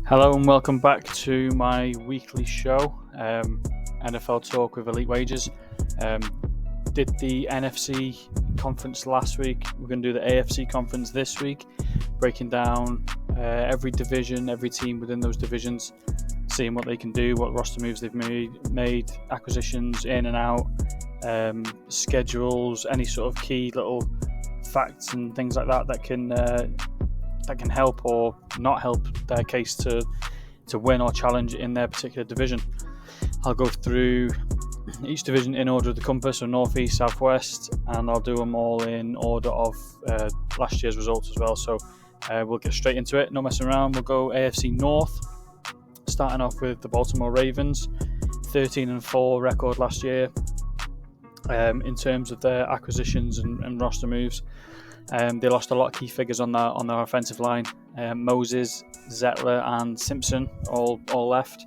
Hello and welcome back to my weekly show, NFL Talk with Elite Wages. Did the NFC conference last week. We're going to do the AFC conference this week, breaking down every division, every team within those divisions, seeing what they can do, what roster moves they've made, acquisitions in and out, schedules, any sort of key little facts and things like that can help or not help their case to win or challenge in their particular division. I'll go through each division in order of the compass, so north, east, south, west, and I'll do them all in order of last year's results as well. So we'll get straight into it, no messing around. We'll go AFC North, starting off with the Baltimore Ravens, 13-4 record last year in terms of their acquisitions and roster moves. They lost a lot of key figures on their offensive line. Moses, Zettler, and Simpson all left.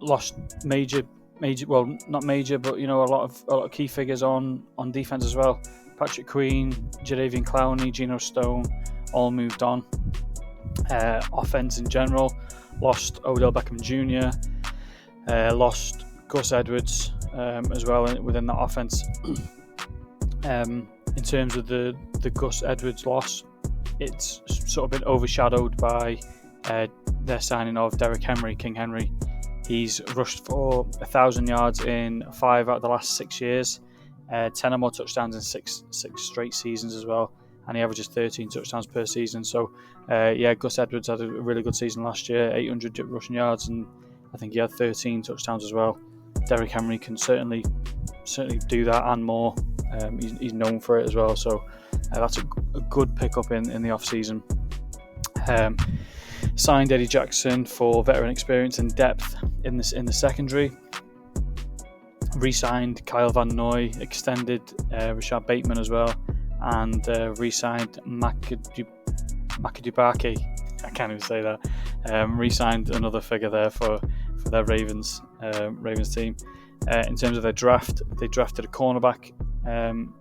Lost major, well, not major, but a lot of key figures on defense as well. Patrick Queen, Jadeveon Clowney, Geno Stone, all moved on. Offense in general, lost Odell Beckham Jr., lost Gus Edwards as well within that offense. In terms of the Gus Edwards loss, it's sort of been overshadowed by their signing of Derrick Henry, King Henry. He's rushed for 1,000 yards in 5 out of the last 6 years, 10 or more touchdowns in six straight seasons as well, and he averages 13 touchdowns per season. So, Gus Edwards had a really good season last year, 800 rushing yards, and I think he had 13 touchdowns as well. Derrick Henry can certainly do that and more. He's known for it as well, so that's a good pickup in the off-season. Signed Eddie Jackson for veteran experience and depth in the secondary. Re-signed Kyle Van Noy, extended Rashad Bateman as well, and re-signed Makadubake. I can't even say that. Re-signed another figure there for their Ravens team. In terms of their draft, they drafted a cornerback,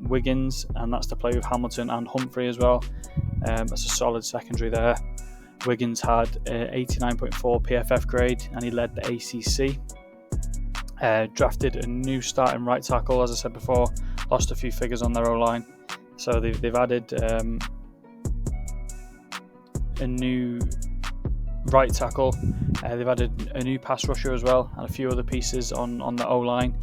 Wiggins, and that's to play with Hamilton and Humphrey as well. That's a solid secondary there. Wiggins had 89.4 PFF grade and he led the ACC. Drafted a new starting right tackle, as I said before, lost a few figures on their O-line. So they've added a new right tackle. They've added a new pass rusher as well and a few other pieces on the O-line.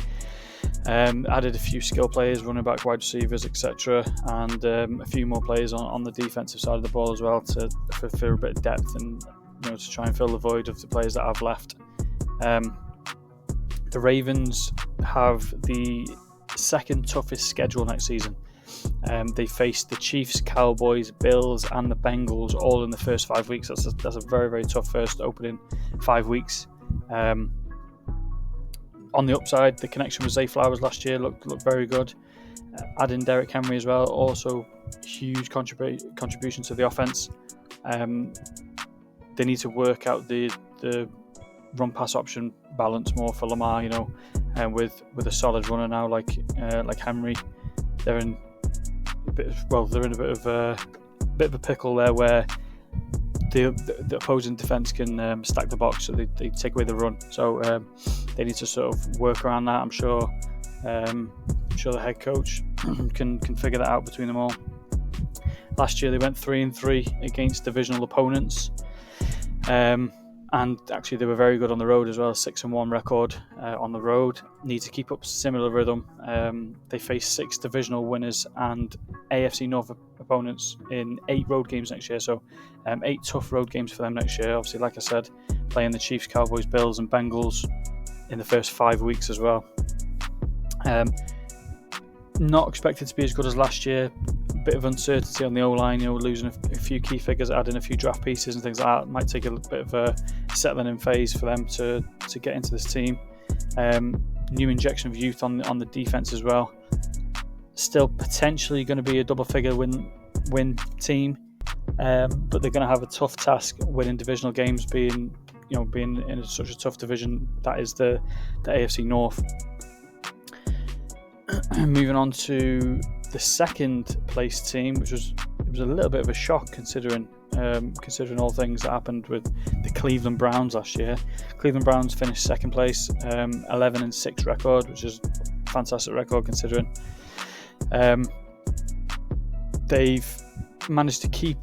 Added a few skill players, running back, wide receivers, etc., and a few more players on the defensive side of the ball as well for a bit of depth and to try and fill the void of the players that have left. The Ravens have the second toughest schedule next season. They face the Chiefs, Cowboys, Bills, and the Bengals all in the first 5 weeks. That's a very, very tough first opening 5 weeks. On the upside, the connection with Zay Flowers last year looked very good. Adding Derrick Henry as well, also huge contribution to the offense. They need to work out the run-pass option balance more for Lamar, and with a solid runner now like Henry, they're in a bit of a pickle there where the opposing defense can stack the box, so they take away the run. So they need to sort of work around that. I'm sure the head coach can figure that out between them all. Last year they went 3-3 against divisional opponents, and actually they were very good on the road as well. 6-1 record on the road. Need to keep up similar rhythm. They face 6 divisional winners and AFC North opponents in 8 road games next year. So 8 tough road games for them next year. Obviously, like I said, playing the Chiefs, Cowboys, Bills, and Bengals in the first 5 weeks as well. Not expected to be as good as last year. A bit of uncertainty on the O-line, losing a few key figures, adding a few draft pieces and things like that. Might take a bit of a settling in phase for them to get into this team. New injection of youth on the defense as well. Still potentially going to be a double-figure win team, but they're going to have a tough task winning divisional games, being in such a tough division that is the AFC North. Moving on to the second place team, which was a little bit of a shock considering considering all things that happened with the Cleveland Browns last year. Cleveland Browns finished second place, 11-6 record, which is a fantastic record considering. They've managed to keep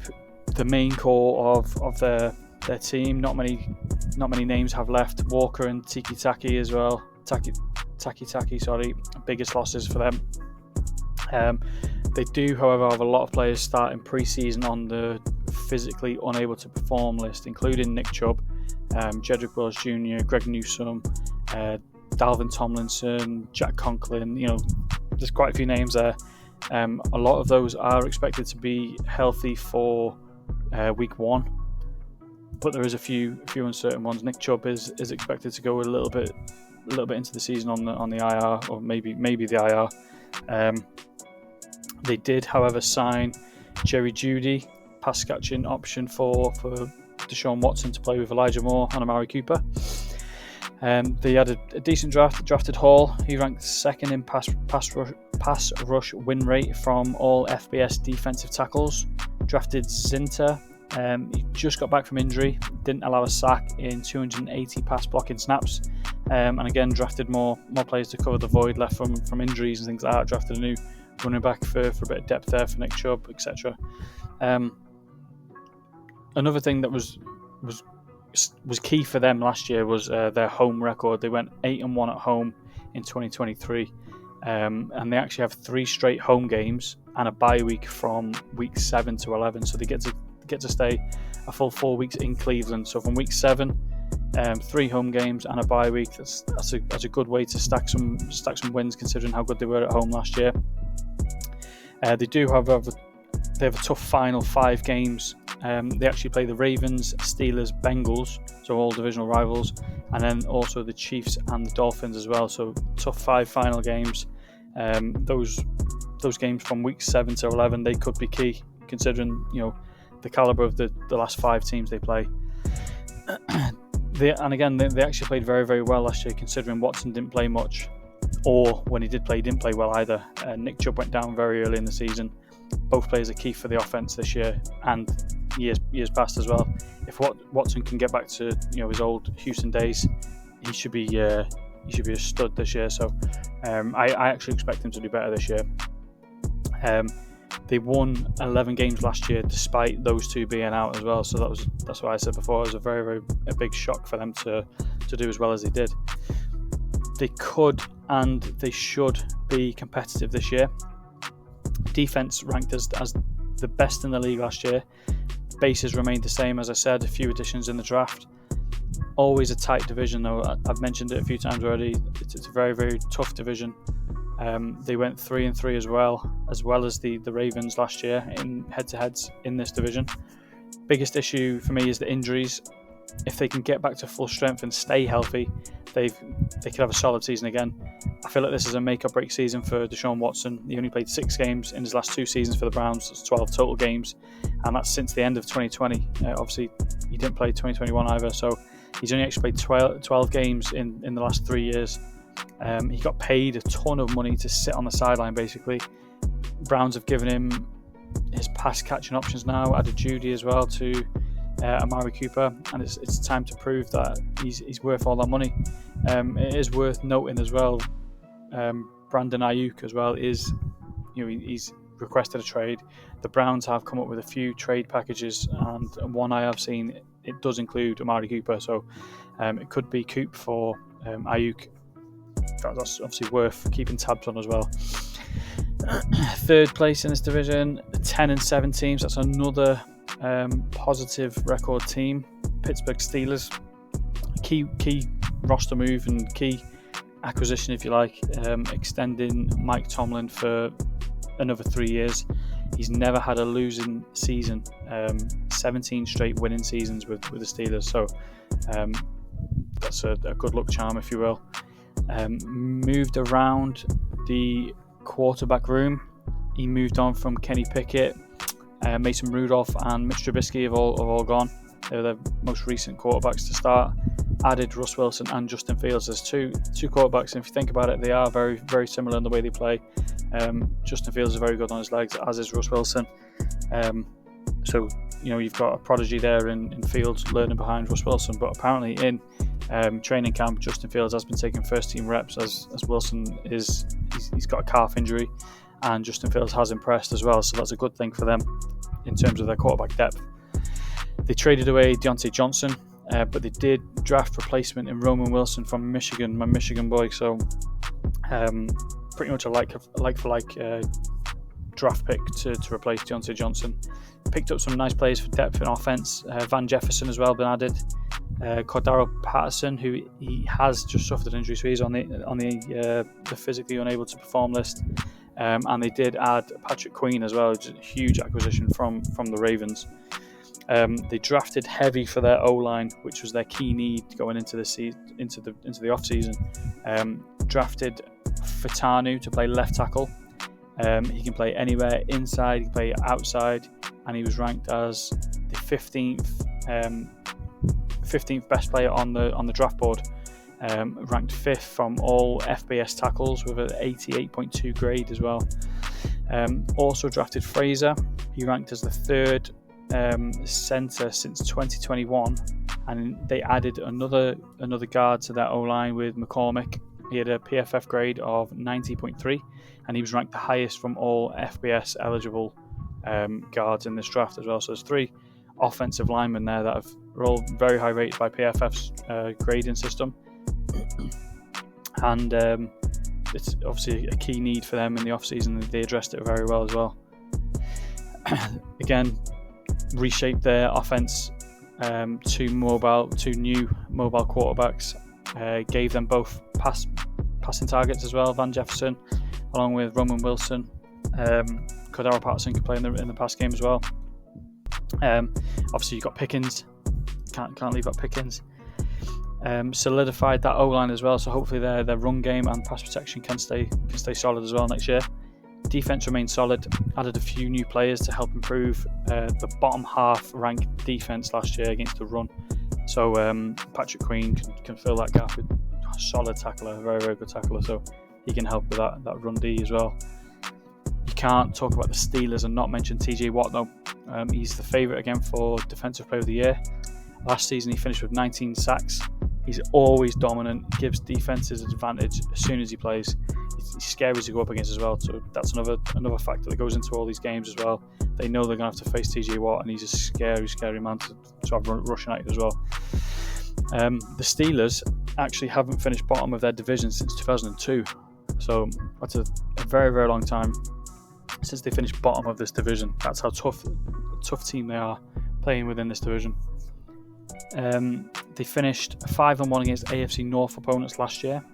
the main core of their team. Not many names have left. Walker and Taki as well. Taki, biggest losses for them. They do, however, have a lot of players starting pre-season on the physically unable to perform list, including Nick Chubb, Jedrick Wills Jr., Greg Newsome, Dalvin Tomlinson, Jack Conklin. There's quite a few names there. A lot of those are expected to be healthy for week 1, but there is a few uncertain ones. Nick Chubb is expected to go a little bit into the season on the IR, or maybe the IR. They did, however, sign Jerry Jeudy, pass catching option for Deshaun Watson to play with Elijah Moore and Amari Cooper. They had a decent drafted Hall. He ranked second in pass rush win rate from all FBS defensive tackles. Drafted Zinter. He just got back from injury, didn't allow a sack in 280 pass blocking snaps, and again drafted more players to cover the void left from injuries and things like that. Drafted a new running back for a bit of depth there for Nick Chubb, etc. Another thing that was key for them last year was their home record. They went 8-1 at home in 2023, and they actually have 3 straight home games and a bye week from week 7 to 11. So they get to stay a full 4 weeks in Cleveland. So from week 7, 3 home games and a bye week. That's a good way to stack some wins, considering how good they were at home last year. They do have a tough final 5 games. They actually play the Ravens, Steelers, Bengals, so all divisional rivals, and then also the Chiefs and the Dolphins as well. So tough 5 final games. Those games from week 7 to 11, they could be key, considering the caliber of the last 5 teams they play. They actually played very, very well last year, considering Watson didn't play much, or when he did play, he didn't play well either. Nick Chubb went down very early in the season. Both players are key for the offense this year and years past as well. If Watson can get back to his old Houston days, he should be a stud this year. So I actually expect him to do better this year. They won 11 games last year despite those 2 being out as well. So that's why I said before, it was a big shock for them to do as well as they did. They could and they should be competitive this year. Defense ranked as the best in the league last year. Bases remained the same, as I said, a few additions in the draft. Always a tight division though. I've mentioned it a few times already. It's a very, very tough division. They went 3-3 as well as the Ravens last year in head-to-heads in this division. Biggest issue for me is the injuries. If they can get back to full strength and stay healthy, they could have a solid season again. I feel like this is a make or break season for Deshaun Watson. He only played 6 games in his last 2 seasons for the Browns. That's 12 total games, and that's since the end of 2020. Obviously, he didn't play 2021 either, so he's only actually played 12 games in the last 3 years. He got paid a ton of money to sit on the sideline, basically. Browns have given him his pass catching options now, added Jeudy as well to Amari Cooper, and it's time to prove that he's worth all that money. It is worth noting as well, Brandon Ayuk as well he's requested a trade. The Browns have come up with a few trade packages, and one I have seen, it does include Amari Cooper, so it could be Coop for Ayuk. That's obviously worth keeping tabs on as well. 3rd place in this division, 10-7 teams. That's another positive record team. Pittsburgh Steelers, key roster move and key acquisition, if you like, extending Mike Tomlin for another 3 years. He's never had a losing season, 17 straight winning seasons with the Steelers, so that's a good luck charm, if you will. Moved around the quarterback room. He moved on from Kenny Pickett. Mason Rudolph and Mitch Trubisky have all gone. They were the most recent quarterbacks to start. Added Russ Wilson and Justin Fields as two quarterbacks, and if you think about it, they are very, very similar in the way they play. Justin Fields is very good on his legs, as is Russ Wilson. So, you've got a prodigy there in Fields learning behind Russ Wilson, but apparently in training camp, Justin Fields has been taking first team reps as Wilson he's got a calf injury, and Justin Fields has impressed as well. So that's a good thing for them in terms of their quarterback depth. They traded away Deontay Johnson, but they did draft replacement in Roman Wilson from Michigan, my Michigan boy. So pretty much a like for like draft pick to replace Deontay Johnson. Picked up some nice players for depth in offense. Van Jefferson as well been added. Cordero Patterson, who he has just suffered an injury, so he's on the physically unable to perform list. And they did add Patrick Queen as well, which is a huge acquisition from the Ravens. They drafted heavy for their O-line, which was their key need going into the off season. Drafted Fitanu to play left tackle. He can play anywhere inside, he can play outside, and he was ranked as the 15th best player on the draft board. Ranked 5th from all FBS tackles with an 88.2 grade as well. Also drafted Fraser. He ranked as the 3rd centre since 2021, and they added another guard to that O-line with McCormick. He had a PFF grade of 90.3, and he was ranked the highest from all FBS eligible guards in this draft as well. So there's 3 offensive linemen there that are all very high rated by PFF's grading system. And it's obviously a key need for them in the offseason. They addressed it very well as well. Again, reshaped their offense, 2 new mobile quarterbacks, gave them both passing targets as well. Van Jefferson along with Roman Wilson. Cordero Patterson could play in the pass game as well. Obviously you've got Pickens, can't leave out Pickens. Solidified that O-line as well, so hopefully their run game and pass protection can stay solid as well next year. Defense remains solid, added a few new players to help improve the bottom half ranked defense last year against the run. So Patrick Queen can fill that gap with a solid tackler, a very, very good tackler, so he can help with that run D as well. You can't talk about the Steelers and not mention TJ Watt though. He's the favourite again for Defensive Player of the Year. Last season he finished with 19 sacks. He's always dominant, gives defenses an advantage as soon as he plays. He's scary to go up against as well, so that's another factor that goes into all these games as well. They know they're going to have to face TJ Watt, and he's a scary man to have rushing at you as well. The Steelers actually haven't finished bottom of their division since 2002, so that's a very, very long time since they finished bottom of this division. That's how tough team they are playing within this division. They finished 5-1 against AFC North opponents last year,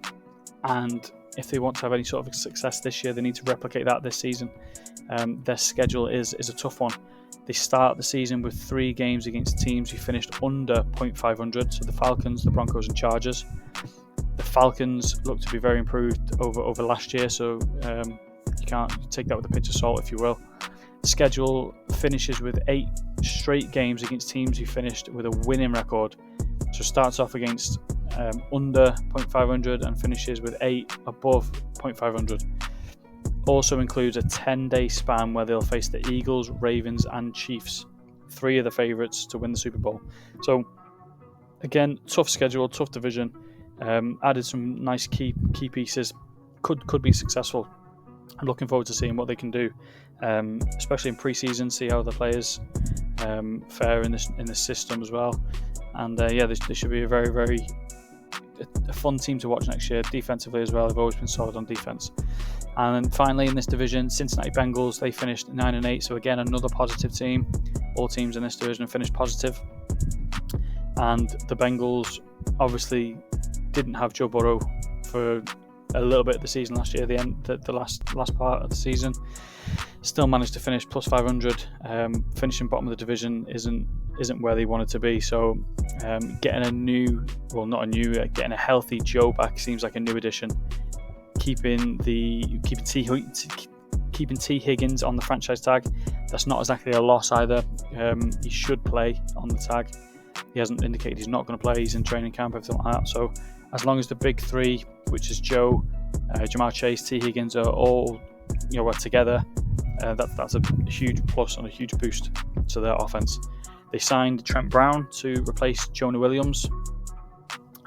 and if they want to have any sort of success this year, they need to replicate that this season. Their schedule is a tough one. They start the season with 3 games against teams who finished under .500, so the Falcons, the Broncos and Chargers. The Falcons look to be very improved over last year, so you can't take that with a pinch of salt, if you will. The schedule finishes with 8 straight games against teams who finished with a winning record. So starts off against under .500 and finishes with 8 above .500. Also includes a 10-day span where they'll face the Eagles, Ravens and Chiefs, 3 of the favourites to win the Super Bowl. So again, tough schedule, tough division. Added some nice key pieces. Could be successful. I'm looking forward to seeing what they can do, especially in pre-season. See how the players fare in this system as well. And they should be a very, very a fun team to watch next year. Defensively as well, they've always been solid on defense. And then finally in this division, Cincinnati Bengals, they finished 9-8. So again, another positive team. All teams in this division finished positive. And the Bengals obviously didn't have Joe Burrow for a little bit of the season last year. The last part of the season, still managed to finish plus 500. Finishing bottom of the division isn't where they wanted to be. So getting getting a healthy Joe back seems like a new addition. Keeping T Higgins on the franchise tag, that's not exactly a loss either. He should play on the tag. He hasn't indicated he's not going to play. He's in training camp, everything like that. So as long as the big 3, which is Joe, Jamar Chase, T Higgins, are all together, That's a huge plus and a huge boost to their offense. They signed Trent Brown to replace Jonah Williams,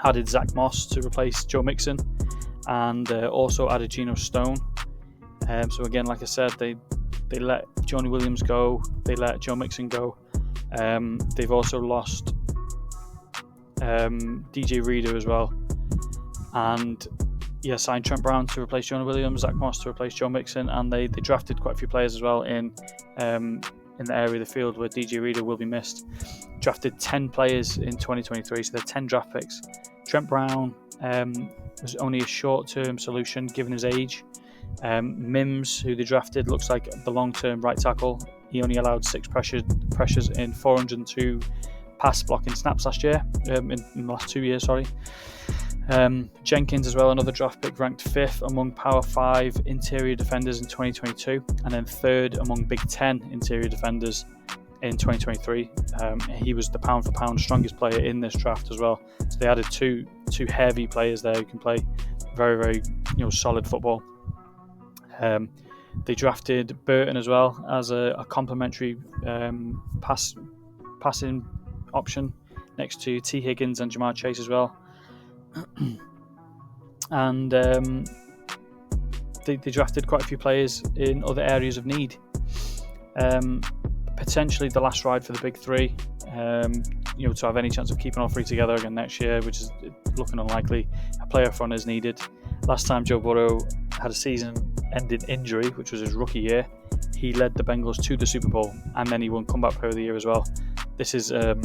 added Zach Moss to replace Joe Mixon, and also added Geno Stone. So again, like I said, they let Jonah Williams go, they let Joe Mixon go. They've also lost DJ Reader as well, and signed Trent Brown to replace Jonah Williams, Zach Moss to replace Joe Mixon, and they drafted quite a few players as well in the area of the field where DJ Reader will be missed. Drafted 10 players in 2023, so they're 10 draft picks. Trent Brown was only a short-term solution given his age. Mims, who they drafted, looks like the long-term right tackle. He only allowed 6 pressures in 402 pass blocking snaps last year, in the last 2 years, sorry. Jenkins as well, another draft pick, ranked 5th among Power 5 interior defenders in 2022, and then 3rd among Big 10 interior defenders in 2023. He was the pound-for-pound strongest player in this draft as well. So they added two heavy players there who can play very, very solid football. They drafted Burton as well as a complementary passing option next to T. Higgins and Jamar Chase as well. And they drafted quite a few players in other areas of need. Potentially the last ride for the big three, to have any chance of keeping all three together again next year, which is looking unlikely. A player front is needed. Last time Joe Burrow had a season-ending injury, which was his rookie year, he led the Bengals to the Super Bowl, and then he won Comeback Player of the Year as well. This is a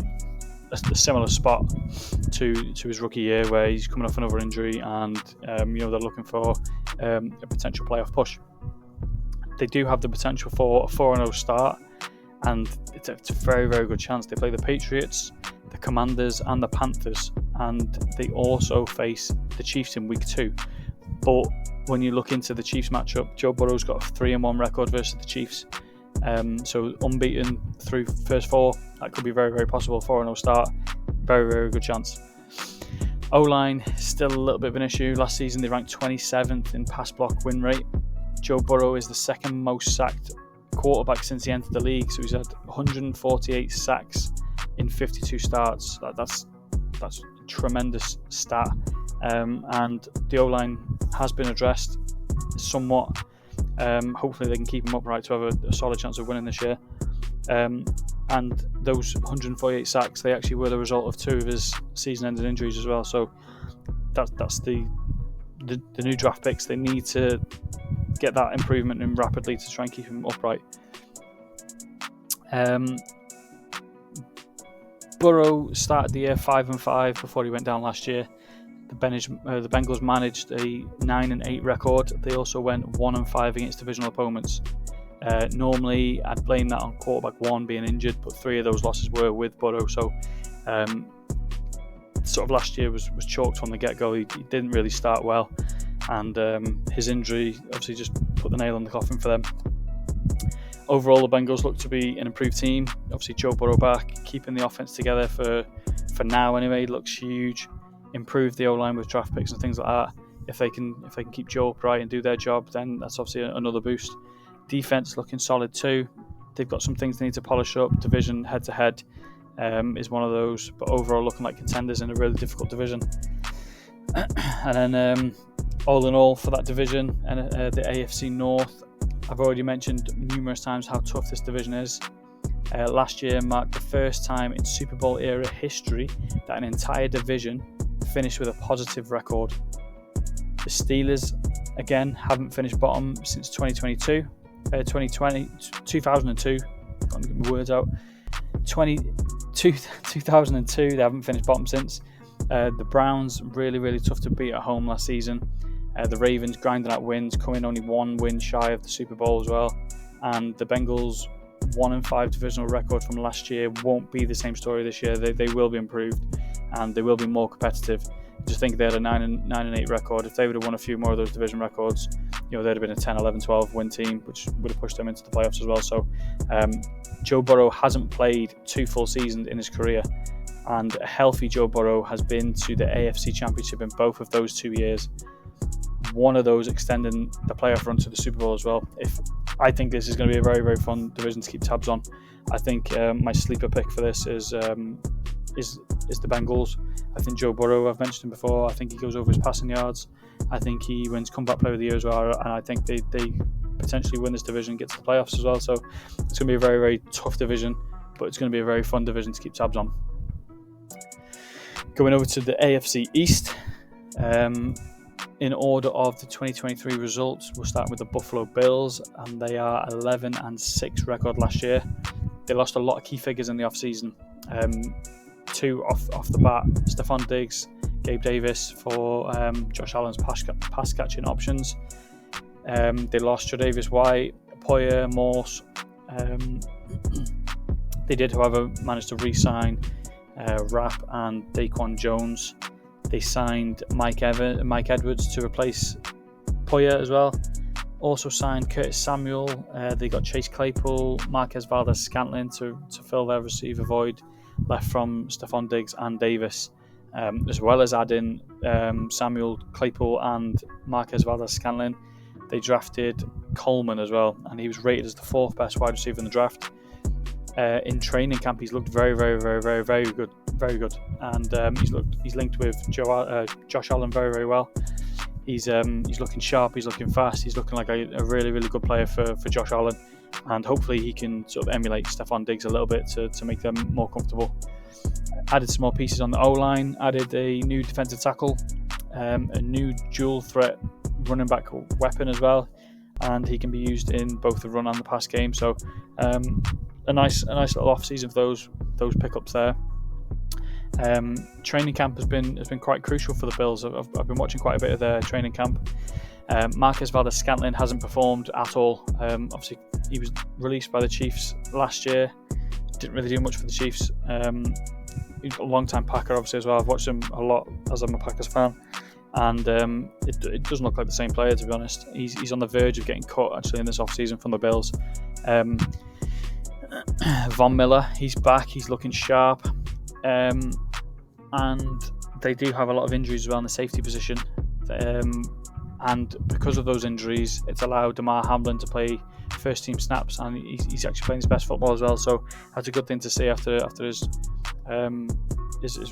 similar spot to his rookie year, where he's coming off another injury, and they're looking for a potential playoff push. They do have the potential for a 4-0 start, and it's a very, very good chance. They play the Patriots, the Commanders, and the Panthers, and they also face the Chiefs in week 2. But when you look into the Chiefs matchup, Joe Burrow's got a 3-1 record versus the Chiefs. So unbeaten through first 4, that could be very, very possible. 4-0 start, very, very good chance. O-line, still a little bit of an issue. Last season they ranked 27th in pass block win rate. Joe Burrow is the second most sacked quarterback since he entered the league, so he's had 148 sacks in 52 starts. That's a tremendous stat. And the O-line has been addressed somewhat. Hopefully they can keep him upright to have a solid chance of winning this year. And those 148 sacks, they actually were the result of 2 of his season-ending injuries as well. So that's the new draft picks. They need to get that improvement in rapidly to try and keep him upright. Burrow started the year 5-5 before he went down last year. The Bengals managed a 9-8 record. They also went 1-5 against divisional opponents. Normally, I'd blame that on quarterback 1 being injured, but 3 of those losses were with Burrow. So, sort of last year was chalked from the get-go. He didn't really start well, and his injury obviously just put the nail in the coffin for them. Overall, the Bengals look to be an improved team. Obviously, Joe Burrow back, keeping the offense together for now anyway, looks huge. Improve the O-line with draft picks and things like that. If they can keep Joe upright and do their job, then that's obviously another boost. Defense looking solid too. They've got some things they need to polish up. Division head-to-head is one of those, but overall looking like contenders in a really difficult division. And then all in all for that division and the AFC North, I've already mentioned numerous times how tough this division is. Last year marked the first time in Super Bowl era history that an entire division finished with a positive record. The Steelers, again, haven't finished bottom since 2002. 2002, can't get my words out. 2002, they haven't finished bottom since. The Browns, really, really tough to beat at home last season. The Ravens grinding out wins, coming only 1 win shy of the Super Bowl as well. And the Bengals' 1-5 divisional record from last year won't be the same story this year. They will be improved and they will be more competitive. Just think they had a 9-8 record. If they would have won a few more of those division records, they'd have been a 10, 11, 12 win team, which would have pushed them into the playoffs as well. So Joe Burrow hasn't played 2 full seasons in his career, and a healthy Joe Burrow has been to the AFC Championship in both of those 2 years. One of those extending the playoff run to the Super Bowl as well. I think this is going to be a very, very fun division to keep tabs on. I think my sleeper pick for this is the Bengals. I think Joe Burrow, I've mentioned him before, I think he goes over his passing yards. I think he wins comeback player of the year as well, and I think they potentially win this division and get to the playoffs as well. So it's going to be a very, very tough division, but it's going to be a very fun division to keep tabs on. Going over to the AFC East, in order of the 2023 results, we'll start with the Buffalo Bills, and they are 11-6 record last year. They lost a lot of key figures in the off-season. Two off the bat: Stephon Diggs, Gabe Davis for Josh Allen's pass catching options. They lost Tre'Davious White, Poyer, Morse. They did, however, manage to re-sign Rapp and Daquan Jones. They signed Mike Edwards to replace Poyer as well. Also signed Curtis Samuel. They got Chase Claypool, Marquez Valdes-Scantling to fill their receiver void left from Stephon Diggs and Davis, as well as adding Samuel, Claypool and Marquez Valdes-Scantling. They drafted Coleman as well, and he was rated as the 4th best wide receiver in the draft. In training camp, he's looked very, very, very, very, very good, and he's linked with Josh Allen very, very well. He's looking sharp, he's looking fast, he's looking like a really, really good player for Josh Allen, and hopefully he can sort of emulate Stephon Diggs a little bit to make them more comfortable. Added some more pieces on the O-line, added a new defensive tackle, a new dual threat running back weapon as well, and he can be used in both the run and the pass game. So a nice little off season for those pickups there. Training camp has been quite crucial for the Bills. I've been watching quite a bit of their training camp. Marquez Valdes-Scantling hasn't performed at all. Obviously, he was released by the Chiefs last year. Didn't really do much for the Chiefs. He's a long-time Packer, obviously, as well. I've watched him a lot as I'm a Packers fan, and it doesn't look like the same player, to be honest. He's on the verge of getting cut, actually, in this off-season from the Bills. Von Miller, he's back. He's looking sharp. And they do have a lot of injuries as well in the safety position. And because of those injuries, it's allowed Damar Hamlin to play first-team snaps, and he's actually playing his best football as well. So that's a good thing to see after his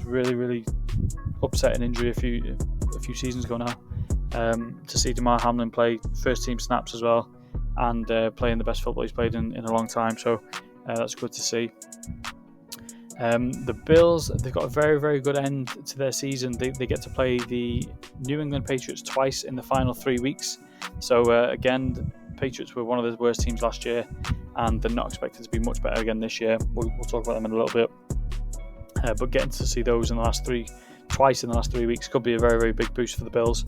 really, really upsetting injury a few seasons ago now. To see Damar Hamlin play first-team snaps as well, and playing the best football he's played in a long time. So that's good to see. The Bills, they've got a very, very good end to their season. They get to play the New England Patriots twice in the final 3 weeks. So again, the Patriots were one of the worst teams last year, and they're not expected to be much better again this year. We'll talk about them in a little bit. But getting to see those twice in the last 3 weeks could be a very, very big boost for the Bills.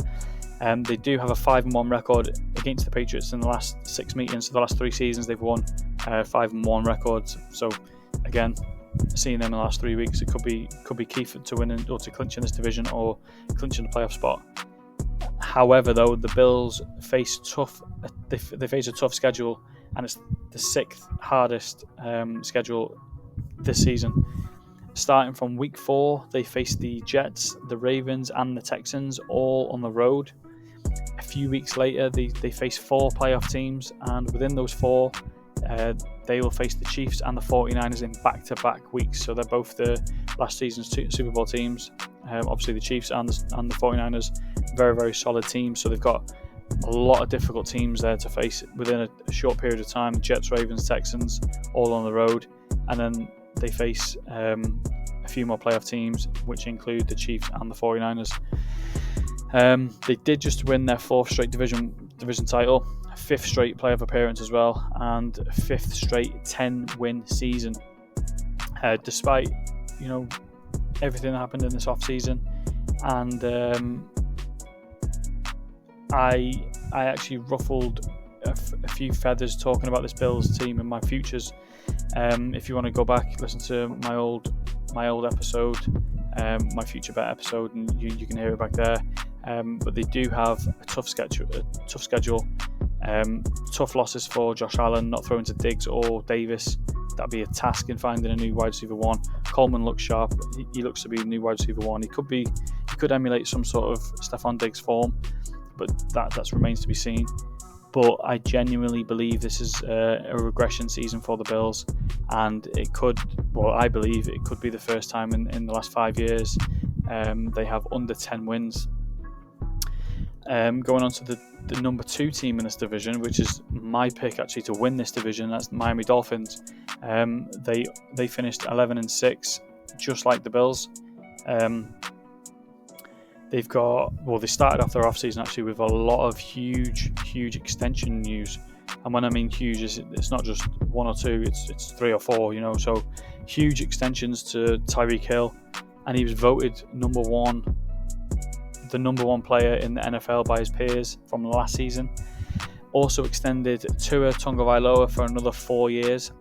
They do have a 5-1 record against the Patriots in the last 6 meetings. So the last 3 seasons they've won 5-1 records. So again, seeing them in the last 3 weeks, it could be key to winning or to clinching this division or clinching the playoff spot. However, though, the Bills face they face a tough schedule, and it's the 6th hardest schedule this season. Starting from week 4, they face the Jets, the Ravens, and the Texans all on the road. A few weeks later, they face 4 playoff teams, and within those 4, they will face the Chiefs and the 49ers in back-to-back weeks. So they're both the last season's Super Bowl teams. Obviously, the Chiefs and the 49ers, very, very solid teams. So they've got a lot of difficult teams there to face within a short period of time. Jets, Ravens, Texans, all on the road. And then they face a few more playoff teams, which include the Chiefs and the 49ers. They did just win their 4th straight division title, 5th straight playoff appearance as well, and 5th straight 10-win season. Despite everything that happened in this off season, and I actually ruffled a few feathers talking about this Bills team in my futures. If you want to go back, listen to my old episode, my future bet episode, and you can hear it back there. But they do have a tough schedule. Tough losses for Josh Allen, not throwing to Diggs or Davis. That'd be a task in finding a new wide receiver 1. Coleman looks sharp. He looks to be the new wide receiver 1. He could emulate some sort of Stephon Diggs form, but that remains to be seen. but I genuinely believe this is a regression season for the Bills, and I believe it could be the first time in the last 5 years they have under 10 wins. Going on to the number 2 team in this division, which is my pick actually to win this division, that's the Miami Dolphins. They finished 11-6, just like the Bills. They started off their offseason actually with a lot of huge extension news. And when I mean huge, it's not just 1 or 2, it's 3 or 4, so huge extensions to Tyreek Hill. And he was voted the number one player in the NFL by his peers from last season. Also extended Tua Tagovailoa for another 4 years,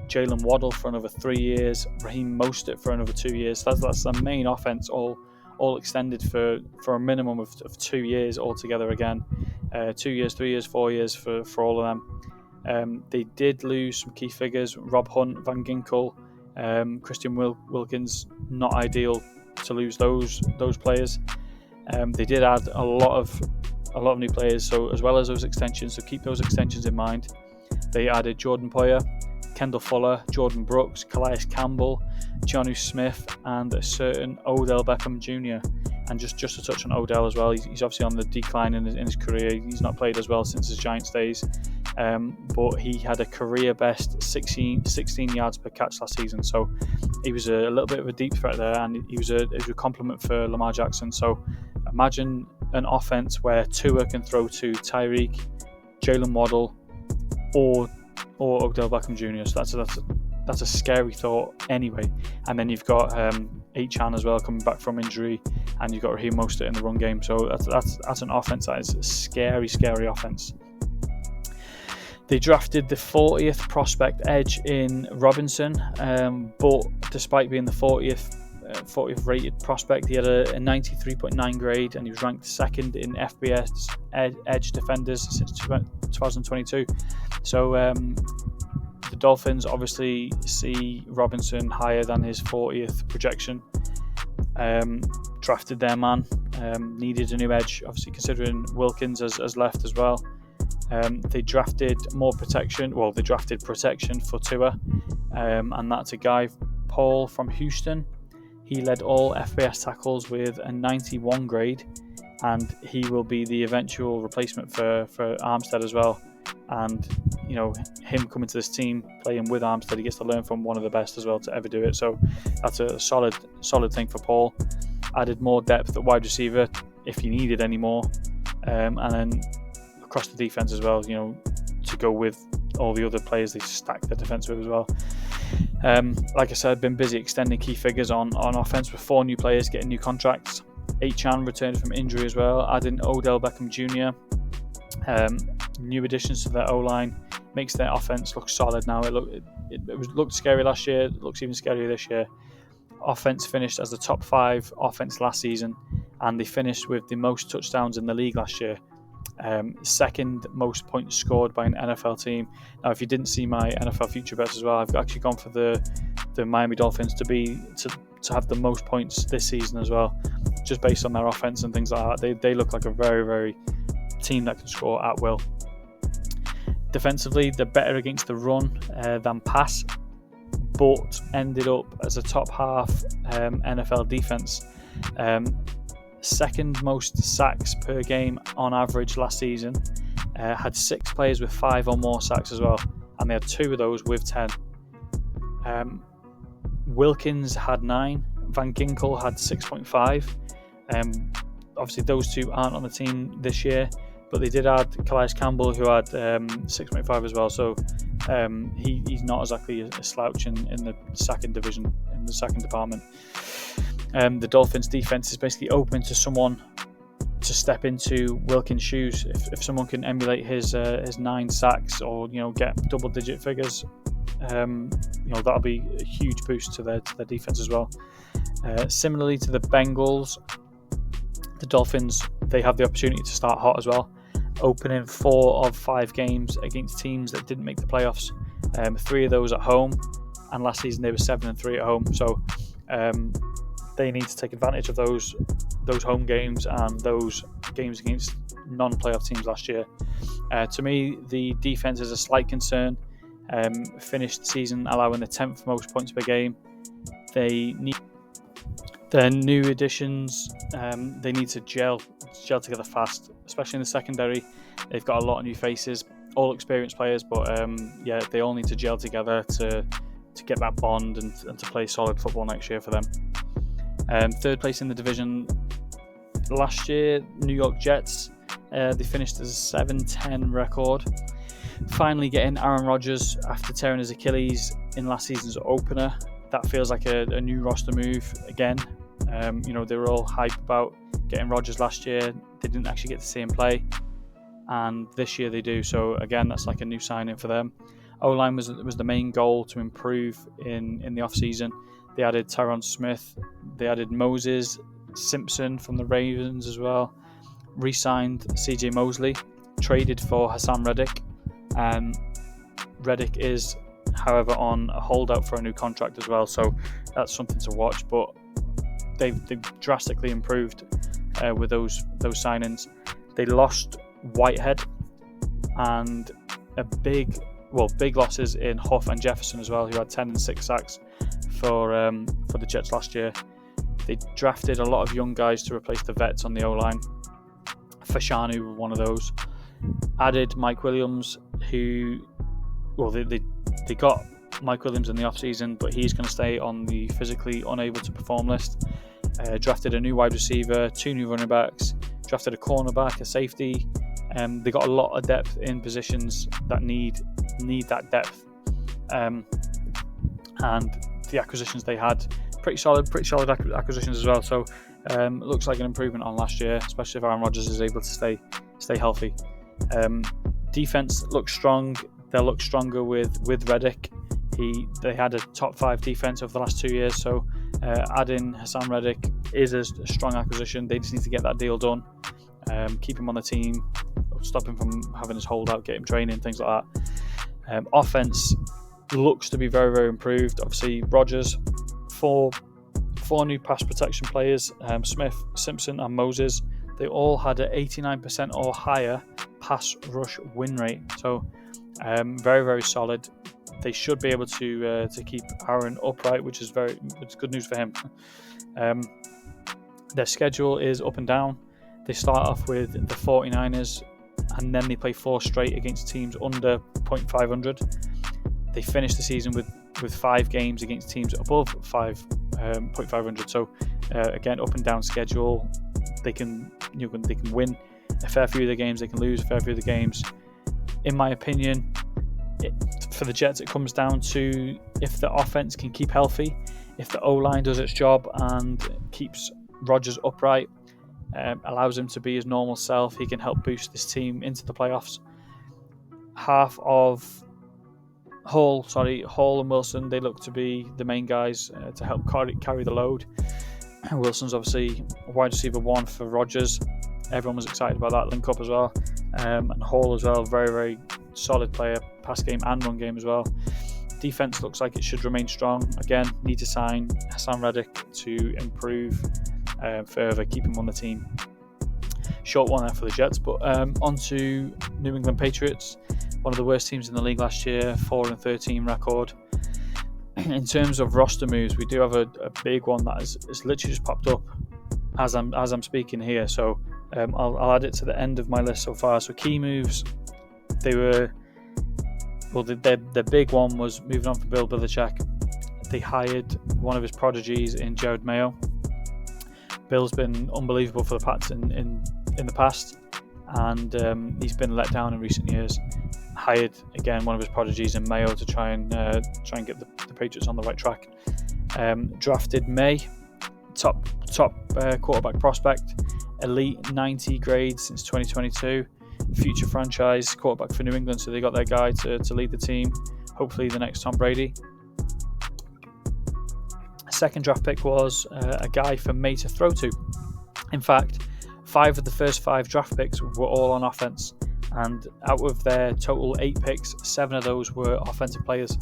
Jalen Waddle for another 3 years, Raheem Mostert for another 2 years. That's the main offense, all extended for a minimum of 2 years altogether again. 2 years, 3 years, 4 years for all of them. They did lose some key figures: Rob Hunt, Van Ginkel, Christian Wilkins. Not ideal to lose those players. They did add a lot of new players, so as well as those extensions, so keep those extensions in mind. They added Jordan Poyer, Kendall Fuller, Jordan Brooks, Calais Campbell, Jonnu Smith, and a certain Odell Beckham Jr. And just to touch on Odell as well, he's obviously on the decline in his career. He's not played as well since his Giants days, but he had a career best 16 yards per catch last season. So he was a little bit of a deep threat there, and he was a compliment for Lamar Jackson. So imagine an offense where Tua can throw to Tyreek, Jalen Waddle, or Odell Beckham Jr. So that's a scary thought anyway. And then you've got Achane as well coming back from injury, and you've got Raheem Mostert in the run game. So that's an offense that is a scary offense. They drafted the 40th prospect edge in Robinson, but despite being the 40th rated prospect, he had a 93.9 grade, and he was ranked second in FBS edge defenders since 2022. So the Dolphins obviously see Robinson higher than his 40th projection. Drafted their man, needed a new edge, obviously considering Wilkins has left as well. They drafted protection for Tua, and that's a guy, Paul from Houston. He led all FBS tackles with a 91 grade, and he will be the eventual replacement for Armstead as well. And him coming to this team, playing with Armstead, he gets to learn from one of the best as well to ever do it. So that's a solid thing for Paul. Added more depth at wide receiver if you needed any more, and then across the defense as well, to go with all the other players they stacked the defense with as well. Like I said, I've been busy extending key figures on offense with 4 new players getting new contracts. Achane returned from injury as well, adding Odell Beckham Jr. New additions to their O-line makes their offense look solid now. It looked scary last year, it looks even scarier this year. Offense finished as the top 5 offense last season, and they finished with the most touchdowns in the league last year. Second most points scored by an NFL team. Now, if you didn't see my NFL future bets as well, I've actually gone for the Miami Dolphins to have the most points this season as well, just based on their offense and things like that. They look like a very, very team that can score at will. Defensively, they're better against the run than pass, but ended up as a top half NFL defense. Second most sacks per game on average last season. Had 6 players with 5 or more sacks as well, and they had 2 of those with 10. Wilkins had 9, Van Ginkel had 6.5. Obviously those 2 aren't on the team this year, but they did add Calais Campbell, who had 6.5 as well, so he's not exactly a slouch in the second division, in the second department. The Dolphins defense is basically open to someone to step into Wilkins' shoes. If someone can emulate his 9 sacks or get double-digit figures, that'll be a huge boost to their defense as well. Similarly to the Bengals, the Dolphins, they have the opportunity to start hot as well, opening 4 of 5 games against teams that didn't make the playoffs. 3 of those at home, and last season they were 7-3 at home. So they need to take advantage of those home games and those games against non-playoff teams last year. To me, the defense is a slight concern. Finished the season allowing the 10th most points per game. They need their new additions. They need to gel together fast, especially in the secondary. They've got a lot of new faces, all experienced players, but they all need to gel together to get that bond and to play solid football next year for them. Third place in the division last year, New York Jets. They finished as a 7-10 record. Finally getting Aaron Rodgers after tearing his Achilles in last season's opener. That feels like a new roster move again. They were all hyped about getting Rodgers last year. They didn't actually get to see him play, and this year they do. So again, that's like a new signing for them. O-line was the main goal to improve in the off-season. They added Tyron Smith. They added Moses, Simpson from the Ravens as well. Re-signed CJ Mosley. Traded for Hassan Reddick. Reddick is, however, on a holdout for a new contract as well, so that's something to watch. But they've drastically improved with those signings. They lost Whitehead and big losses in Huff and Jefferson as well, who had 10 and 6 sacks for the Jets last year. They drafted a lot of young guys to replace the vets on the O-line. Fashanu, one of those. Added Mike Williams, they got Mike Williams in the off-season, but he's going to stay on the physically unable to perform list. Drafted a new wide receiver, 2 new running backs, drafted a cornerback, a safety. They got a lot of depth in positions that need that depth. And the acquisitions they had, pretty solid acquisitions as well. So it looks like an improvement on last year, especially if Aaron Rodgers is able to stay healthy. Defense looks strong. They'll look stronger with Reddick. They had a top 5 defense over the last 2 years, so adding Hassan Reddick is a strong acquisition. They just need to get that deal done, keep him on the team, stop him from having his holdout, get him training, things like that. Offense looks to be very, very improved. Obviously, Rodgers, four new pass protection players, Smith, Simpson and Moses. They all had an 89% or higher pass rush win rate, so very, very solid. They should be able to keep Aaron upright, which is good news for him. Their schedule is up and down. They start off with the 49ers, and then they play 4 straight against teams under 0.500. They finish the season with 5 games against teams above 0.500. So again, up and down schedule. They can win a fair few of the games. They can lose a fair few of the games. In my opinion, for the Jets, it comes down to if the offense can keep healthy, if the O-line does its job and keeps Rodgers upright, allows him to be his normal self, he can help boost this team into the playoffs. Half of Hall and Wilson, they look to be the main guys to help carry the load. Wilson's obviously wide receiver 1 for Rodgers. Everyone was excited about that link up as well. And Hall as well, very, very solid player, pass game and run game as well. Defense looks like it should remain strong. Again, need to sign Hassan Reddick to improve further, keep him on the team. Short one there for the Jets, but on to New England Patriots, one of the worst teams in the league last year, 4-13 record. In terms of roster moves, we do have a big one that is literally just popped up as I'm speaking here. So I'll add it to the end of my list so far. So key moves, the big one was moving on from Bill Belichick. They hired one of his prodigies in Jared Mayo. Bill's been unbelievable for the Pats in the past, and he's been let down in recent years. Hired again one of his prodigies in Mayo to try and get the Patriots on the right track. Drafted May, top quarterback prospect, elite 90 grade since 2022, future franchise quarterback for New England. So they got their guy to lead the team, hopefully the next Tom Brady. Second draft pick was a guy for May to throw to. In fact, 5 of the first 5 draft picks were all on offense, and out of their total 8 picks, 7 of those were offensive players.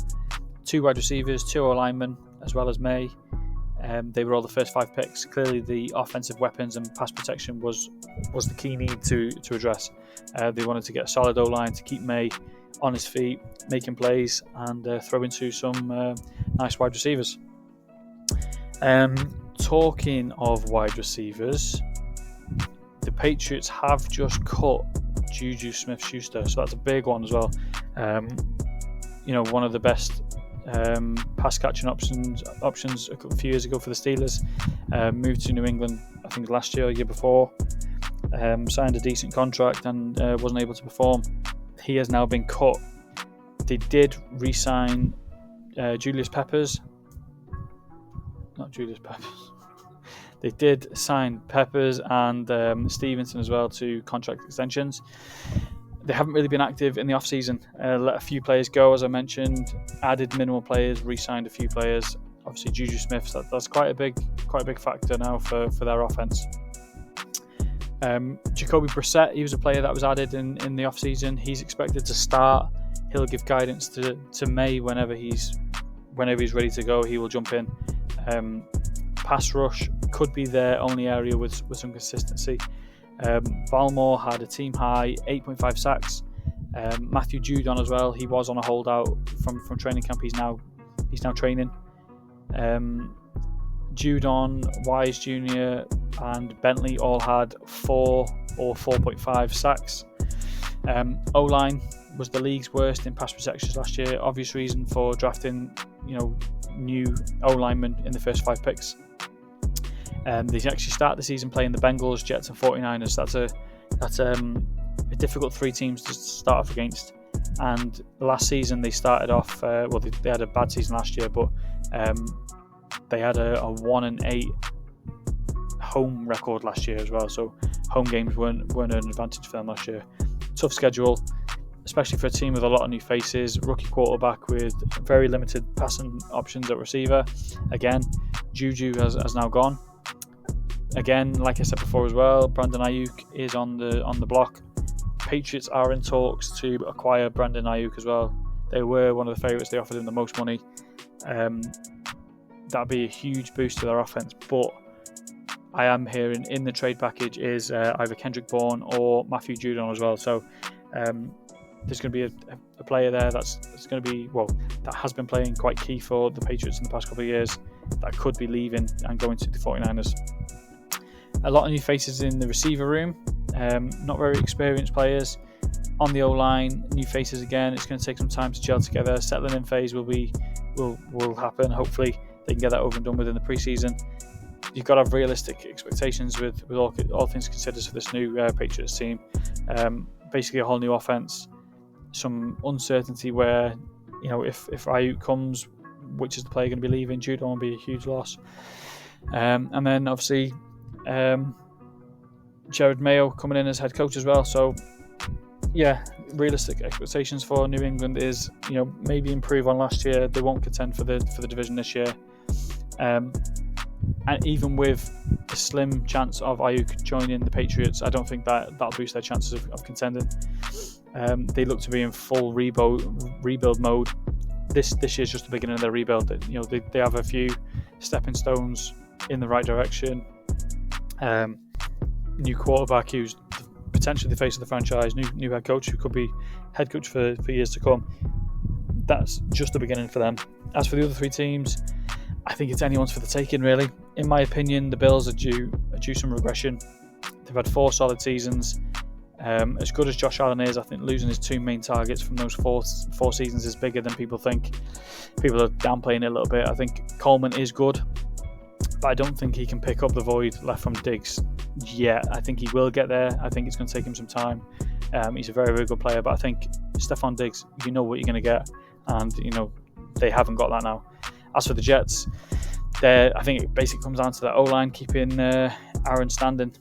2 wide receivers, 2 O-linemen, as well as May. They were all the first 5 picks. Clearly, the offensive weapons and pass protection was the key need to address. They wanted to get a solid O-line to keep May on his feet, making plays, and throw into some nice wide receivers. Talking of wide receivers, the Patriots have just cut Juju Smith-Schuster, so that's a big one as well. One of the best pass catching options a few years ago for the Steelers. Moved to New England, I think last year or year before. Signed a decent contract and wasn't able to perform. He has now been cut. They did re-sign Julius Peppers. Not Julius Peppers. They did sign Peppers and Stevenson as well to contract extensions. They haven't really been active in the off-season. Let a few players go, as I mentioned. Added minimal players, re-signed a few players. Obviously, Juju Smith. So that's quite a big factor now for their offense. Jacoby Brissett, he was a player that was added in the off-season. He's expected to start. He'll give guidance to May whenever he's ready to go. He will jump in. Pass rush could be their only area with some consistency. Balmore had a team high 8.5 sacks. Matthew Judon as well. He was on a holdout from training camp. He's now training. Judon, Wise Jr. and Bentley all had 4 or 4.5 sacks. O-line was the league's worst in pass protections last year. Obvious reason for drafting, new O-linemen in the first 5 picks. They actually start the season playing the Bengals, Jets, and 49ers. That's a difficult 3 teams to start off against. And last season they started off. They had a bad season last year, but they had a 1-8 home record last year as well. So home games weren't an advantage for them last year. Tough schedule, especially for a team with a lot of new faces. Rookie quarterback with very limited passing options at receiver. Again, Juju has now gone. Again, like I said before as well, Brandon Ayuk is on the block. Patriots are in talks to acquire Brandon Ayuk as well. They were one of the favourites. They offered him the most money. That'd be a huge boost to their offense. But I am hearing in the trade package is either Kendrick Bourne or Matthew Judon as well. So there's going to be a player there that's going to be, that has been playing quite key for the Patriots in the past couple of years, that could be leaving and going to the 49ers. A lot of new faces in the receiver room, not very experienced players. On the O-line, new faces again. It's going to take some time to gel together. Settling in phase will happen. Hopefully they can get that over and done with in the preseason. You've got to have realistic expectations with all things considered for this new Patriots team. Basically a whole new offense. Some uncertainty where, if Ayuk comes, which is the player going to be leaving, Judon will be a huge loss. And then obviously Jared Mayo coming in as head coach as well. So yeah, realistic expectations for New England is, maybe improve on last year. They won't contend for the division this year. And even with a slim chance of Ayuk joining the Patriots, I don't think that'll boost their chances of contending. They look to be in full rebuild mode. This year's just the beginning of their rebuild. They have a few stepping stones in the right direction. New quarterback who's potentially the face of the franchise. New head coach who could be head coach for years to come. That's just the beginning for them. As for the other 3 teams, I think it's anyone's for the taking, really. In my opinion, the Bills are due some regression. They've had 4 solid seasons. As good as Josh Allen is, I think losing his 2 main targets from those 4 seasons is bigger than people think. People are downplaying it a little bit. I think Coleman is good, but I don't think he can pick up the void left from Diggs yet. I think he will get there. I think it's going to take him some time. He's a very, very good player, but I think Stephon Diggs, you know what you're going to get, and they haven't got that now. As for the Jets, I think it basically comes down to that O-line keeping Aaron standing.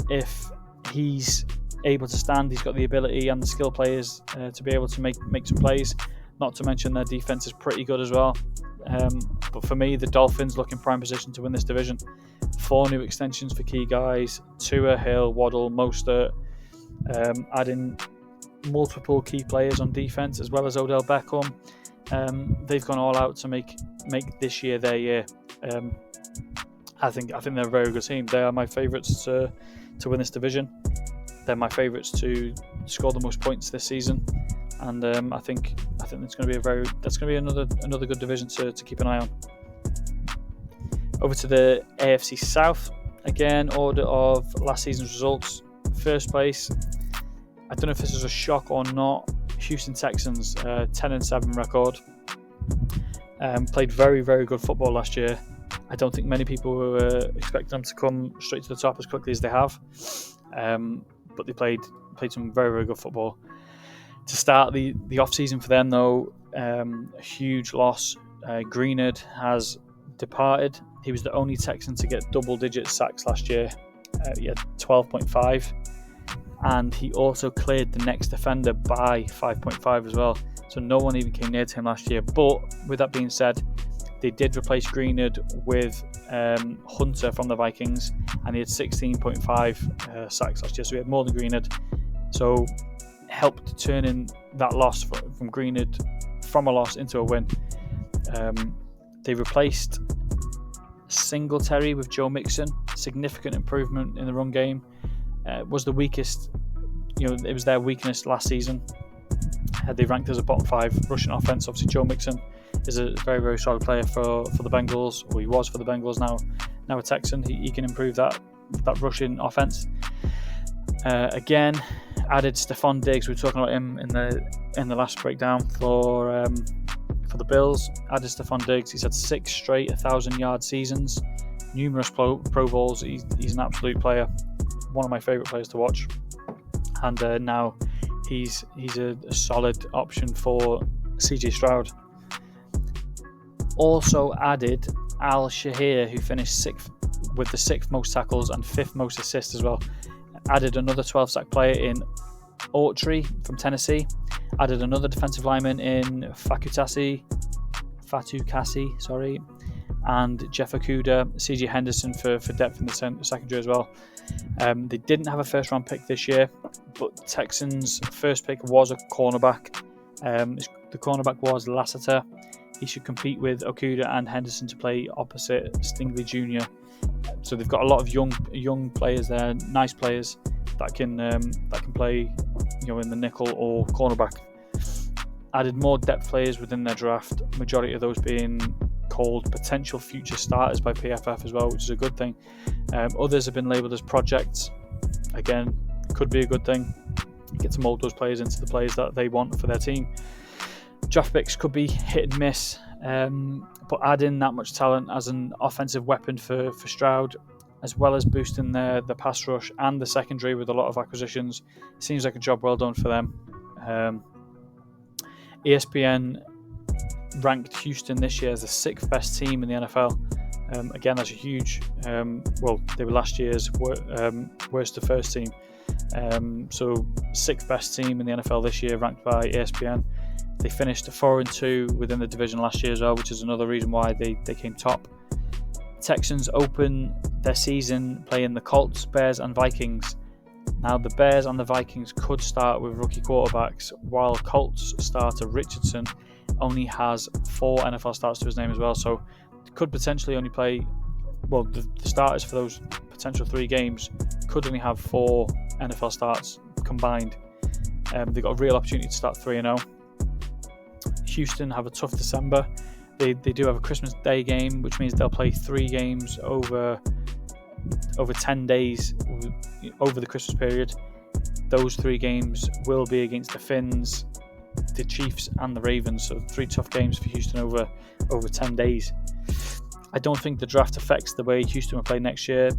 If he's able to stand, he's got the ability and the skill players to be able to make some plays. Not to mention their defense is pretty good as well. But for me, the Dolphins look in prime position to win this division. 4 new extensions for key guys: Tua, Hill, Waddle, Mostert. Adding multiple key players on defense as well as Odell Beckham. They've gone all out to make this year their year. I think they're a very good team. They are my favourites to win this division. They're my favourites to score the most points this season, and I think it's going to be another good division to keep an eye on. Over to the AFC South. Again, order of last season's results. First place, I don't know if this is a shock or not, Houston Texans, 10-7 record. Played very, very good football last year. I don't think many people were expecting them to come straight to the top as quickly as they have. But they played some very, very good football. To start the off-season for them, though, a huge loss. Greenwood has departed. He was the only Texan to get double-digit sacks last year. He had 12.5. And he also cleared the next defender by 5.5 as well. So no one even came near to him last year. But with that being said, they did replace Greenwood with Hunter from the Vikings, and he had 16.5 sacks last year. So he had more than Greenwood. So helped turning that loss from Greenwood from a loss into a win. They replaced Singletary with Joe Mixon. Significant improvement in the run game. Was the weakest, it was their weakness last season. They ranked as a bottom 5 rushing offense. Obviously, Joe Mixon is a very, very solid player for the Bengals, or he was for the Bengals. Now a Texan, he can improve that rushing offense. Again, added Stephon Diggs. We were talking about him in the last breakdown for the Bills. Added Stephon Diggs. He's had 6 straight 1,000-yard seasons, numerous Pro Bowls. He's an absolute player. One of my favourite players to watch, and now he's a solid option for CJ Stroud. Also added Al Shahir, who finished 6th with the 6th most tackles and 5th most assists as well. Added another 12-sack player in Autry from Tennessee. Added another defensive lineman in Fatukasi, and Jeff Okudah, CJ Henderson for depth in the secondary as well. They didn't have a first-round pick this year, but Texans' first pick was a cornerback. The cornerback was Lassiter. He should compete with Okudah and Henderson to play opposite Stingley Jr. So they've got a lot of young players there, nice players that can play, in the nickel or cornerback. Added more depth players within their draft. Majority of those being called potential future starters by PFF as well, which is a good thing. Others have been labelled as projects. Again, could be a good thing. Get to mould those players into the players that they want for their team. Draft picks could be hit and miss, but adding that much talent as an offensive weapon for Stroud, as well as boosting the pass rush and the secondary with a lot of acquisitions, seems like a job well done for them. ESPN ranked Houston this year as the 6th best team in the NFL. Again, that's a huge. They were last year's worst to first team. So 6th best team in the NFL this year, ranked by ESPN. They finished 4-2 within the division last year as well, which is another reason why they came top. Texans open their season playing the Colts, Bears, and Vikings. Now, the Bears and the Vikings could start with rookie quarterbacks, while Colts starter Richardson only has 4 NFL starts to his name as well, so could potentially only play. Well, the starters for those potential 3 games could only have 4 NFL starts combined. They've got a real opportunity to start 3-0. Houston have a tough December. They do have a Christmas Day game, which means they'll play 3 games over 10 days over the Christmas period. Those 3 games will be against the Finns, the Chiefs, and the Ravens. So 3 tough games for Houston over 10 days. I don't think the draft affects the way Houston will play next year.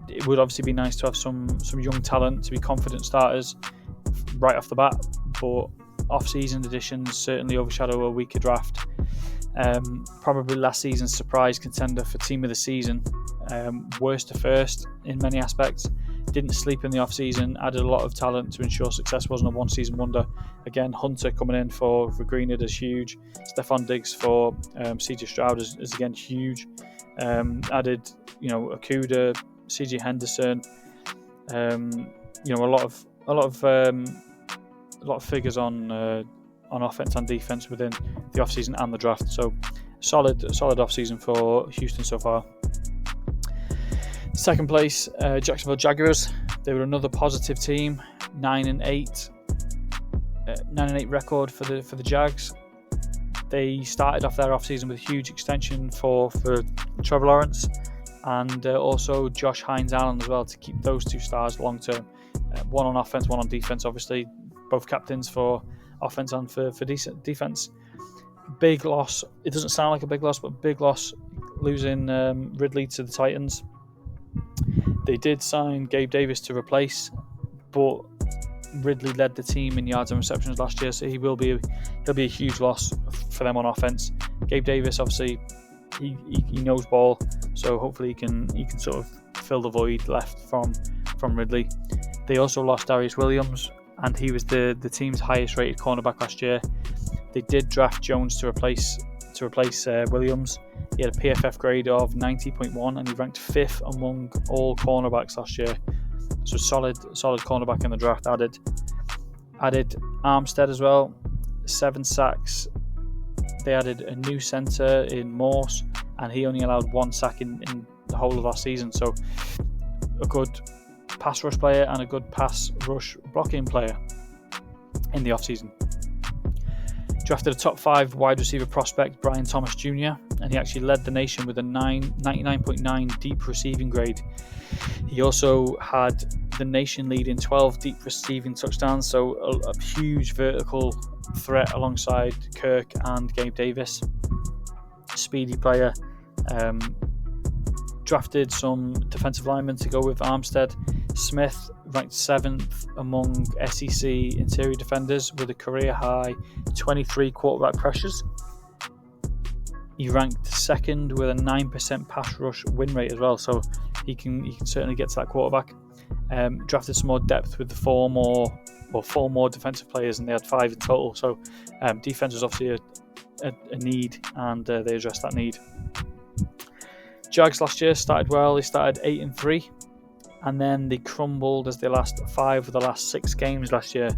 It would obviously be nice to have some young talent to be confident starters right off the bat, but off-season additions certainly overshadow a weaker draft. Probably last season's surprise contender for team of the season. Worst to first in many aspects. Didn't sleep in the off-season. Added a lot of talent to ensure success wasn't a one-season wonder. Again, Hunter coming in for Greenwood is huge. Stephon Diggs for CJ Stroud is again huge. Added Okudah, CJ Henderson. A lot of figures on offense and defense within the off-season and the draft. So solid off-season for Houston so far. Second place, Jacksonville Jaguars. They were another positive team, 9-8 record for the Jags. They started off their off-season with a huge extension for Trevor Lawrence and also Josh Hines-Allen as well, to keep those two stars long-term. One on offense, one on defense, obviously. Both captains for offense and for defense. Big loss. It doesn't sound like a big loss, but big loss losing Ridley to the Titans. They did sign Gabe Davis to replace, but Ridley led the team in yards and receptions last year, so he'll be a huge loss for them on offense. Gabe Davis, obviously, he knows ball, so hopefully he can sort of fill the void left from Ridley. They also lost Darius Williams, and he was the team's highest rated cornerback last year. They did draft Jones to replace Williams. He had a PFF grade of 90.1, and he ranked 5th among all cornerbacks last year. So solid cornerback in the draft added. Added Armstead as well, 7 sacks. They added a new centre in Morse, and he only allowed 1 sack in the whole of last season. So a good pass rush player and a good pass rush blocking player in the offseason. Drafted a top 5 wide receiver prospect, Brian Thomas Jr., and he actually led the nation with a 99.9 deep receiving grade. He also had the nation lead in 12 deep receiving touchdowns, so a huge vertical threat alongside Kirk and Gabe Davis. Speedy player. Drafted some defensive linemen to go with Armstead. Smith ranked 7th among SEC interior defenders with a career high 23 quarterback pressures. He ranked 2nd with a 9% pass rush win rate as well, so he can certainly get to that quarterback. Drafted some more depth with the 4 more defensive players, and they had 5 in total. So defense was obviously a need, and they addressed that need. Jags last year started well. They started 8-3, and then they crumbled as they lost 5 of the last 6 games last year.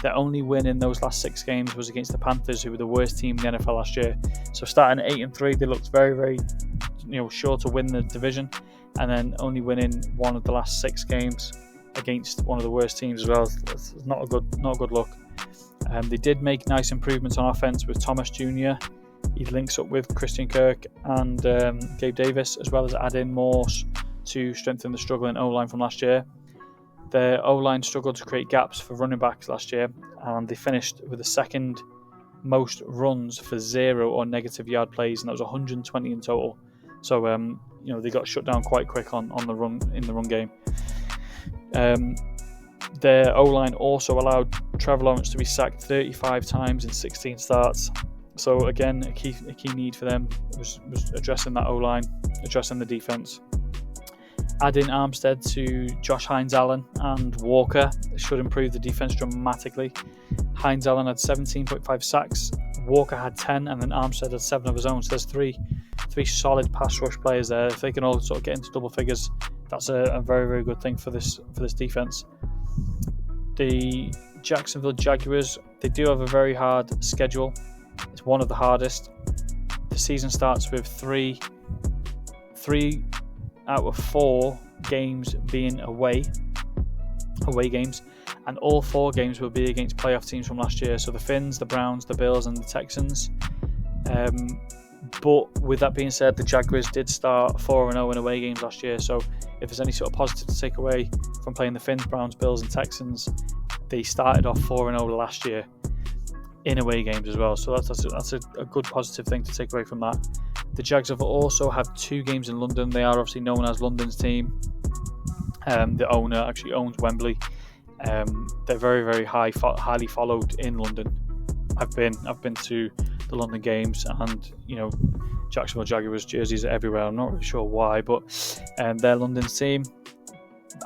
Their only win in those last 6 games was against the Panthers, who were the worst team in the NFL last year. So starting 8-3, they looked very, very, sure to win the division, and then only winning 1 of the last 6 games against one of the worst teams as well. It's not a good look. They did make nice improvements on offense with Thomas Jr. He links up with Christian Kirk and Gabe Davis, as well as adding Morse to strengthen the struggling O-line from last year. The O-line struggled to create gaps for running backs last year, and they finished with the 2nd most runs for 0 or negative yard plays, and that was 120 in total. So they got shut down quite quick on the run in the run game. Their O-line also allowed Trevor Lawrence to be sacked 35 times in 16 starts. So again, a key need for them was addressing that O-line, addressing the defense. Adding Armstead to Josh Hines-Allen and Walker should improve the defense dramatically. Hines-Allen had 17.5 sacks, Walker had 10, and then Armstead had 7 of his own. So there's three solid pass rush players there. If they can all sort of get into double figures, that's a very, very good thing for this defense. The Jacksonville Jaguars, they do have a very hard schedule. It's one of the hardest. The season starts with three out of 4 games being away games, and all 4 games will be against playoff teams from last year. So the Finns, the Browns, the Bills, and the Texans. But with that being said, the Jaguars did start 4-0 in away games last year. So if there's any sort of positive to take away from playing the Finns, Browns, Bills, and Texans, they started off 4-0 last year in away games as well. So that's a good positive thing to take away from that. The Jags have also have 2 games in London. They are obviously known as London's team. The owner actually owns Wembley. They're very, very highly followed in London. I've been to the London games, and Jacksonville Jaguars jerseys are everywhere. I'm not really sure why, but they're London's team.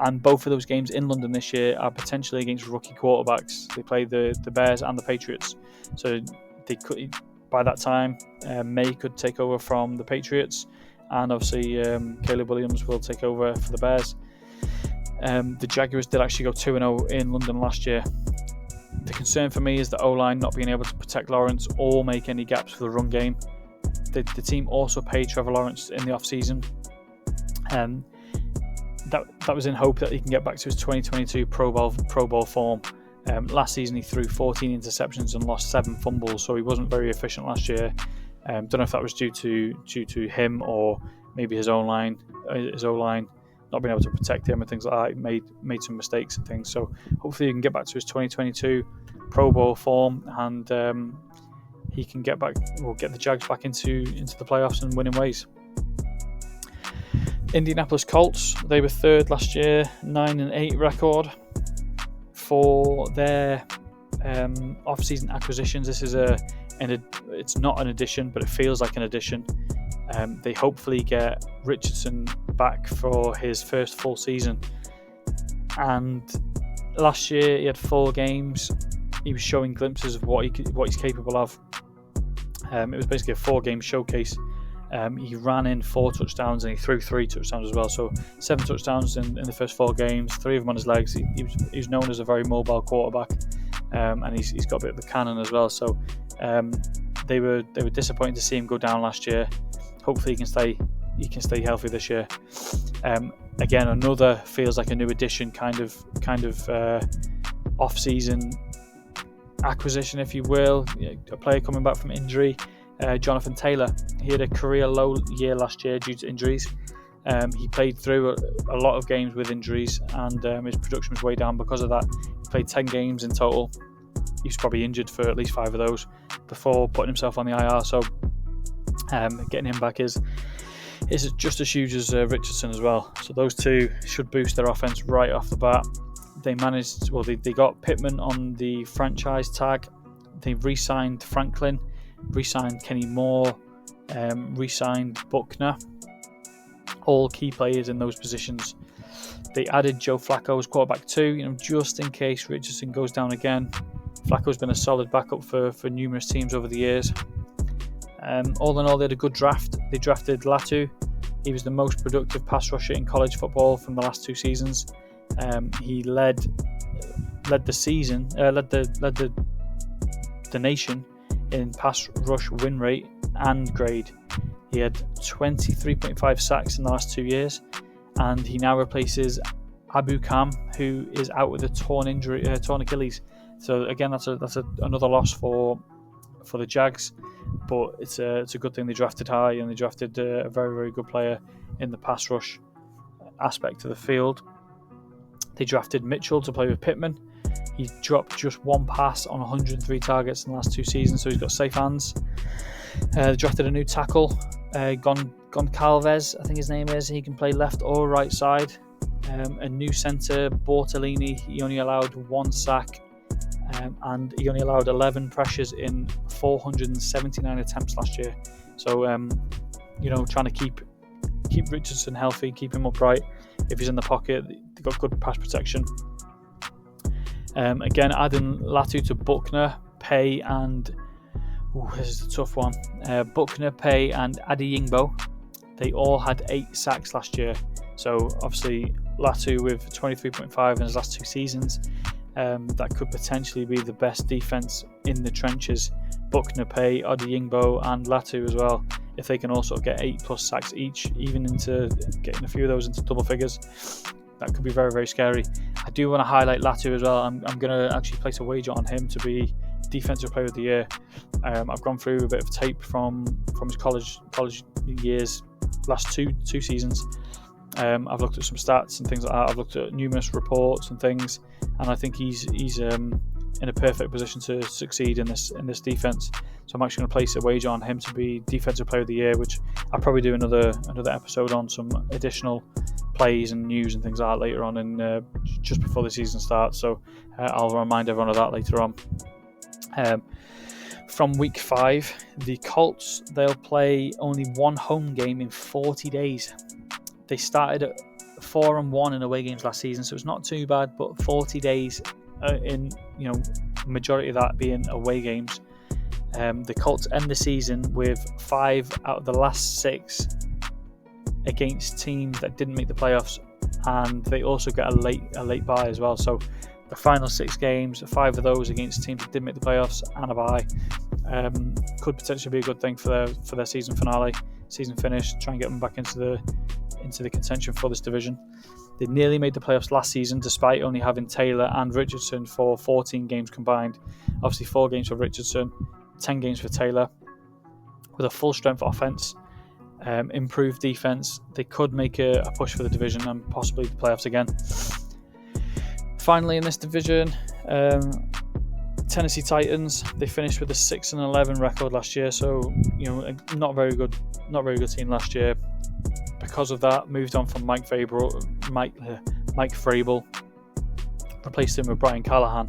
And both of those games in London this year are potentially against rookie quarterbacks. They play the Bears and the Patriots. So they could, by that time, May could take over from the Patriots, and obviously Caleb Williams will take over for the Bears. The Jaguars did actually go 2-0 in London last year. The concern for me is the O-line not being able to protect Lawrence or make any gaps for the run game. The team also paid Trevor Lawrence in the off-season. that was in hope that he can get back to his 2022 Pro Bowl form. Last season he threw 14 interceptions and lost 7 fumbles, so he wasn't very efficient last year. Don't know if that was due to him or maybe his O-line not being able to protect him and things like that. He made some mistakes and things. So hopefully he can get back to his 2022 Pro Bowl form, and he can get the Jags back into the playoffs and winning ways. Indianapolis Colts, they were third last year, 9-8 record. For their off-season acquisitions, this is it's not an addition, but it feels like an addition. They hopefully get Richardson back for his first full season. And last year he had 4 games. He was showing glimpses of what he's capable of. It was basically a 4-game showcase. He ran in 4 touchdowns and he threw 3 touchdowns as well. So 7 touchdowns in the first 4 games, 3 of them on his legs. He was known as a very mobile quarterback, and he's got a bit of the cannon as well. So they were disappointed to see him go down last year. Hopefully he can stay healthy this year. Again, another feels like a new addition, kind of off-season acquisition, if you will. A player coming back from injury. Jonathan Taylor, he had a career low year last year due to injuries. He played through a lot of games with injuries, and his production was way down because of that. He played 10 games in total. He was probably injured for at least 5 of those before putting himself on the IR. So getting him back is just as huge as Richardson as well. So those two should boost their offense right off the bat. They got Pittman on the franchise tag. They re-signed Franklin, re-signed Kenny Moore, re-signed Buckner. All key players in those positions. They added Joe Flacco as quarterback too, just in case Richardson goes down again. Flacco's been a solid backup for numerous teams over the years. All in all, they had a good draft. They drafted Latu. He was the most productive pass rusher in college football from the last 2 seasons. He led the nation in pass rush win rate and grade. He had 23.5 sacks in the last 2 years, and he now replaces Abu Kam, who is out with a torn Achilles. So again, that's another loss for the Jags, but it's a good thing they drafted high, and they drafted a very, very good player in the pass rush aspect of the field. They drafted Mitchell to play with Pittman. He dropped just 1 pass on 103 targets in the last 2 seasons, so he's got safe hands. They drafted a new tackle, Goncalves, I think his name is. He can play left or right side. A new centre, Bortolini. He only allowed 1 sack, and he only allowed 11 pressures in 479 attempts last year. So, trying to keep Richardson healthy, keep him upright. If he's in the pocket, they've got good pass protection. Again, adding Latu to Buckner, Pay, and this is a tough one. Buckner, Pay, and Adeyingbo. They all had 8 sacks last year. So obviously Latu with 23.5 in his last 2 seasons. That could potentially be the best defense in the trenches. Buckner, Pay, Adeyingbo, and Latu as well. If they can also get 8+ sacks each, even into getting a few of those into double figures, that could be very, very scary. I do want to highlight Latu as well. I'm going to actually place a wager on him to be Defensive Player of the Year. I've gone through a bit of tape from his college years, last two seasons. I've looked at some stats and things like that. I've looked at numerous reports and things, and I think he's in a perfect position to succeed in this defense. So I'm actually going to place a wager on him to be Defensive Player of the Year, which I'll probably do another episode on some additional plays and news and things like that later on, and just before the season starts. So I'll remind everyone of that later on. From week 5, the Colts, they'll play only 1 home game in 40 days. They started at 4-1 in away games last season, so it's not too bad, but 40 days in, majority of that being away games. The Colts end the season with 5 out of the last 6 against teams that didn't make the playoffs, and they also get a late bye as well. So the final 6 games, 5 of those against teams that didn't make the playoffs and a bye, could potentially be a good thing for their season finish. Try and get them back into into the contention for this division. They nearly made the playoffs last season despite only having Taylor and Richardson for 14 games combined. Obviously 4 games for Richardson, 10 games for Taylor. With a full strength offense, improved defense, they could make a push for the division and possibly the playoffs again. Finally in this division, Tennessee Titans, they finished with a 6-11 record last year, so not very good team last year. Because of that, moved on from Mike Vrabel, replaced him with Brian Callahan.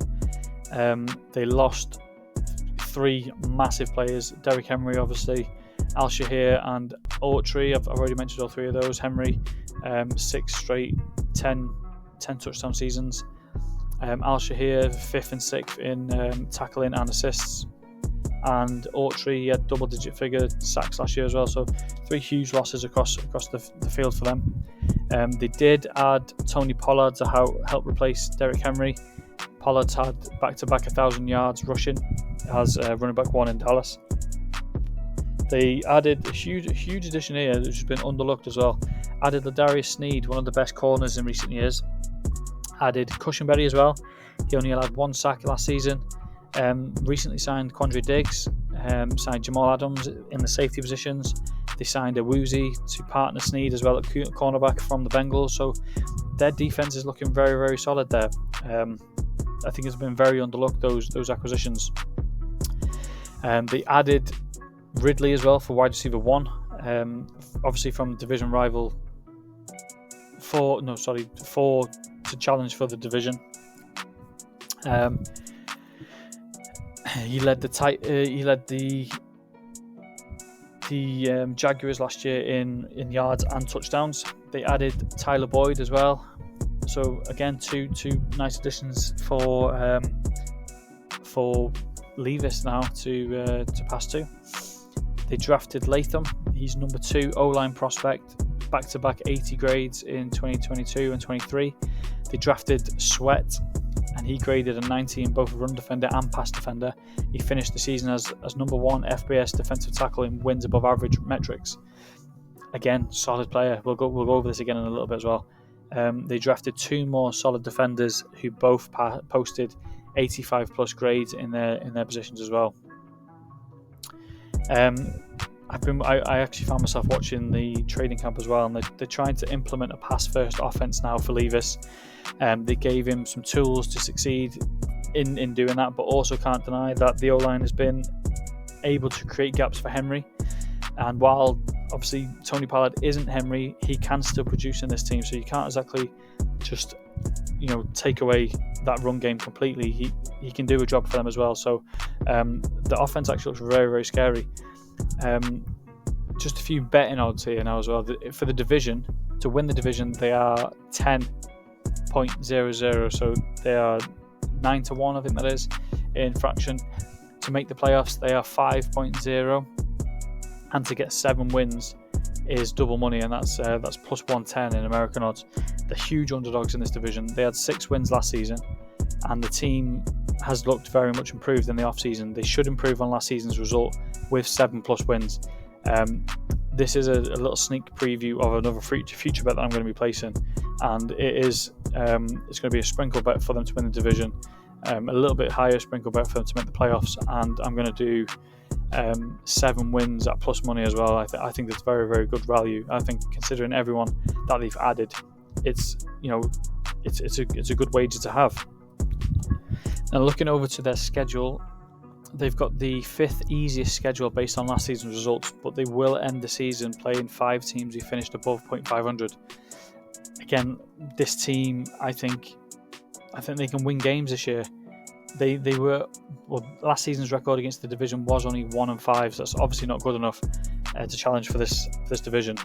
They lost 3 massive players: Derrick Henry, obviously, Al Shahir and Autry. I've already mentioned all 3 of those. Henry, 6 straight 10 touchdown seasons. Al Shahir 5th and 6th in tackling and assists, and Autry had double-digit figure sacks last year as well. So 3 huge losses across the field for them. They did add Tony Pollard to help replace Derrick Henry. Pollard's had back-to-back 1,000 yards rushing as running back 1 in Dallas. They added a huge addition here, which has been underlooked as well. Added Ladarius Sneed, one of the best corners in recent years. Added Cushenberry as well. He only had 1 sack last season. Recently signed Quandre Diggs, signed Jamal Adams in the safety positions. They signed Awuzie to partner Sneed as well at cornerback from the Bengals. So their defense is looking very, very solid there. I think it's been very underlooked, those acquisitions. They added Ridley as well for wide receiver 1, obviously from division rival 4 to challenge for the division. He led the Jaguars last year in yards and touchdowns. They added Tyler Boyd as well. So again, two nice additions for Levis now to pass to. They drafted Latham. He's number 2 O-line prospect, back-to-back 80 grades in 2022 and 23. They drafted Sweat, and he graded a 90 in both run defender and pass defender. He finished the season as number 1 FBS defensive tackle in wins above average metrics. Again, solid player. We'll go over this again in a little bit as well. They drafted 2 more solid defenders who both posted 85 plus grades in their positions as well. I actually found myself watching the training camp as well, and they're trying to implement a pass-first offense now for Levis. They gave him some tools to succeed in doing that, but also can't deny that the O-line has been able to create gaps for Henry. And while obviously Tony Pollard isn't Henry, he can still produce in this team, so you can't exactly just take away that run game completely. He can do a job for them as well. So the offense actually looks very, very scary. Just a few betting odds here now as well. For the division, to win the division, they are 10.00, so they are 9-1, I think that is, in fraction. To make the playoffs, they are 5.0, and to get 7 wins is double money, and that's plus 110 in American odds. They're huge underdogs in this division. They had 6 wins last season, and the team has looked very much improved in the off-season. They should improve on last season's result with 7 plus wins. This is a little sneak preview of another future bet that I'm going to be placing, and it's going to be a sprinkle bet for them to win the division, a little bit higher sprinkle bet for them to make the playoffs, and I'm going to do 7 wins at plus money as well. I think that's very, very good value. I think considering everyone that they've added, it's a good wager to have. Now looking over to their schedule, they've got the 5th easiest schedule based on last season's results, but they will end the season playing 5 teams who finished above .500. Again, this team, I think they can win games this year. Last season's record against the division was only 1-5, so that's obviously not good enough to challenge for this division.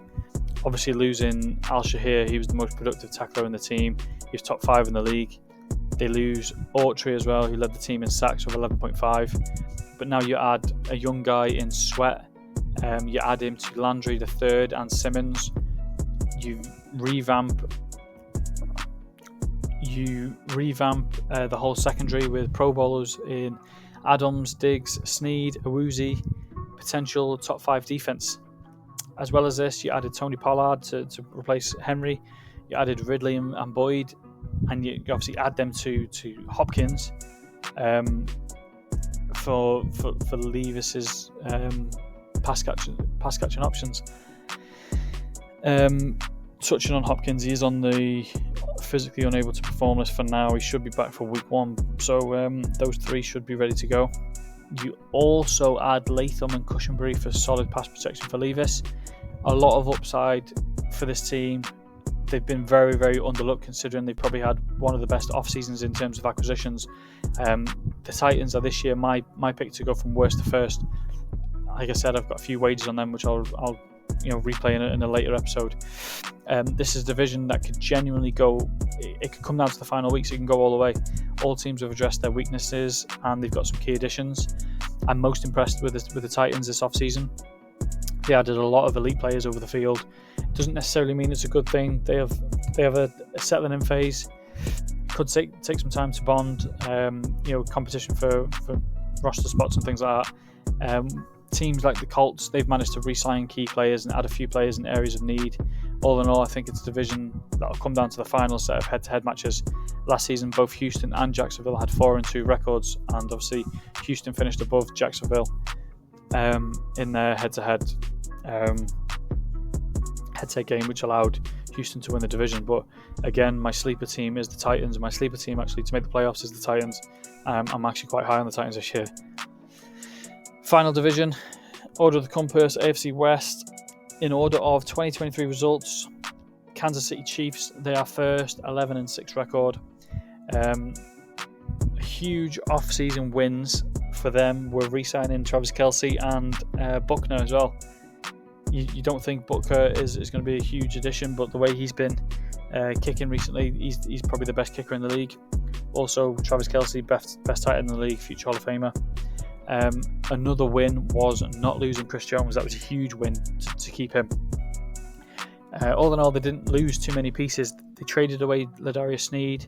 Obviously losing Al Shahir, he was the most productive tackler in the team. He was top 5 in the league. They lose Autry as well, who led the team in sacks with 11.5. But now you add a young guy in Sweat. You add him to Landry the third and Simmons. You revamp the whole secondary with Pro Bowlers in Adams, Diggs, Sneed, Awuzie, potential top 5 defense. As well as this, you added Tony Pollard to replace Henry. You added Ridley and Boyd, and you obviously add them to Hopkins for Levis's pass catching options. Touching on Hopkins, he is on the physically unable to perform list for now. He should be back for week 1, so those 3 should be ready to go. You also add Latham and Cushenberry for solid pass protection for Levis. A lot of upside for this team. They've been very, very underlooked considering they probably had one of the best off seasons in terms of acquisitions. The Titans are this year my pick to go from worst to first. Like I said, I've got a few wagers on them, which I'll replay in a later episode. This is a division that could genuinely go. It could come down to the final weeks. It can go all the way. All teams have addressed their weaknesses, and they've got some key additions. I'm most impressed with the Titans this off-season. They added a lot of elite players over the field. Doesn't necessarily mean it's a good thing. They have a settling in phase. Could take some time to bond. Competition for roster spots and things like that. Teams like the Colts, they've managed to re-sign key players and add a few players in areas of need. All in all, I think it's a division that will come down to the final set of head-to-head matches. Last season, both Houston and Jacksonville had 4-2 records, and obviously Houston finished above Jacksonville in their head-to-head game, which allowed Houston to win the division. But again, my sleeper team is the Titans. My sleeper team actually to make the playoffs is the Titans. I'm actually quite high on the Titans this year. Final division, order of the compass, AFC West. In order of 2023 results, Kansas City Chiefs, they are first, 11-6 record. Huge off-season wins for them were re-signing Travis Kelce and Buckner as well. You don't think Butker is going to be a huge addition, but the way he's been kicking recently, he's probably the best kicker in the league. Also, Travis Kelce, best tight end in the league, future Hall of Famer. Another win was not losing Chris Jones. That was a huge win to keep him. All in all, they didn't lose too many pieces. They traded away Ladarius Sneed.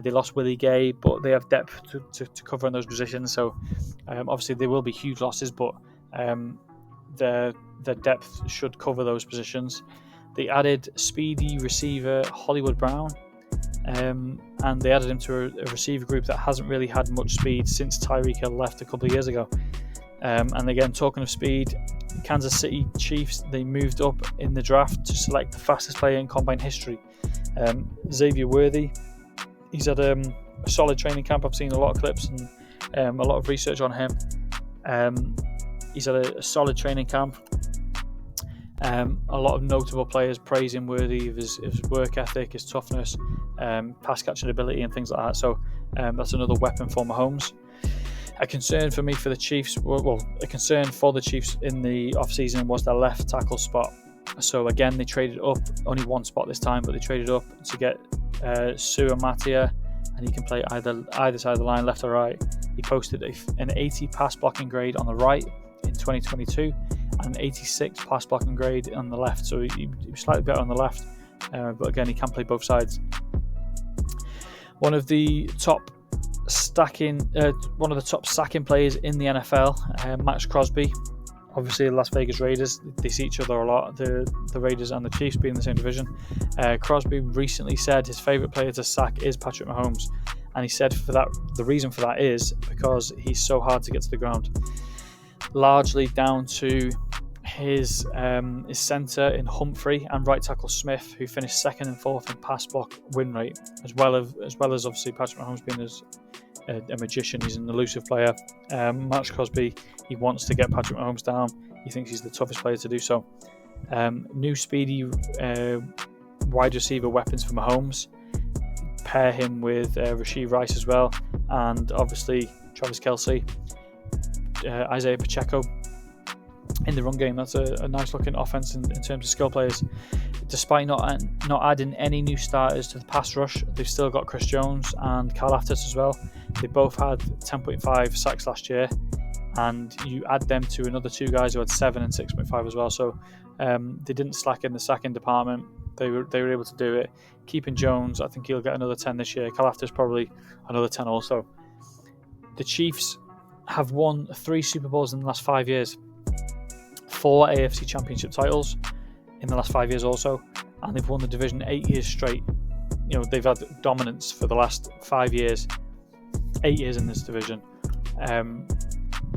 They lost Willie Gay, but they have depth to cover in those positions. So obviously there will be huge losses, but their depth should cover those positions. They added speedy receiver Hollywood Brown, and they added him to a receiver group that hasn't really had much speed since Tyreek Hill left a couple of years ago. And again, talking of speed, Kansas City Chiefs, they moved up in the draft to select the fastest player in combine history. Xavier Worthy, he's had a solid training camp. I've seen a lot of clips and a lot of research on him. He's had a solid training camp. A lot of notable players praising Worthy of his work ethic, his toughness, pass catching ability and things like that. So that's another weapon for Mahomes. A concern for me for the Chiefs, a concern for the Chiefs in the offseason was their left tackle spot. So again, they traded up, only one spot this time, but they traded up to get Sua Matia, and he can play either side of the line, left or right. He posted an 80 pass blocking grade on the right in 2022 and an 86 pass blocking grade on the left. So he was slightly better on the left, but again, he can play both sides. One of the top sacking players in the NFL, Max Crosby. Obviously, the Las Vegas Raiders, they see each other a lot, the Raiders and the Chiefs being in the same division. Crosby recently said his favourite player to sack is Patrick Mahomes, and he said the reason for that is because he's so hard to get to the ground, largely down to his centre in Humphrey and right tackle Smith, who finished second and fourth in pass block win rate, as well as obviously Patrick Mahomes being a magician. He's an elusive player. Max Crosby, he wants to get Patrick Mahomes down. He thinks he's the toughest player to do so. New speedy wide receiver weapons for Mahomes. Pair him with Rashee Rice as well, and obviously Travis Kelce, Isaiah Pacheco in the run game. That's a nice looking offense in terms of skill players. Despite not adding any new starters to the pass rush, they've still got Chris Jones and Karl Aftis as well. They both had 10.5 sacks last year, and you add them to another two guys who had 7 and 6.5 as well. So they didn't slack in the sacking department. They were able to do it. Keeping Jones, I think he'll get another 10 this year. Karl Aftis probably another 10 also. The Chiefs have won 3 Super Bowls in the last 5 years. 4 AFC Championship titles in the last 5 years also, and they've won the division 8 years straight. They've had dominance for the last 5 years, 8 years in this division.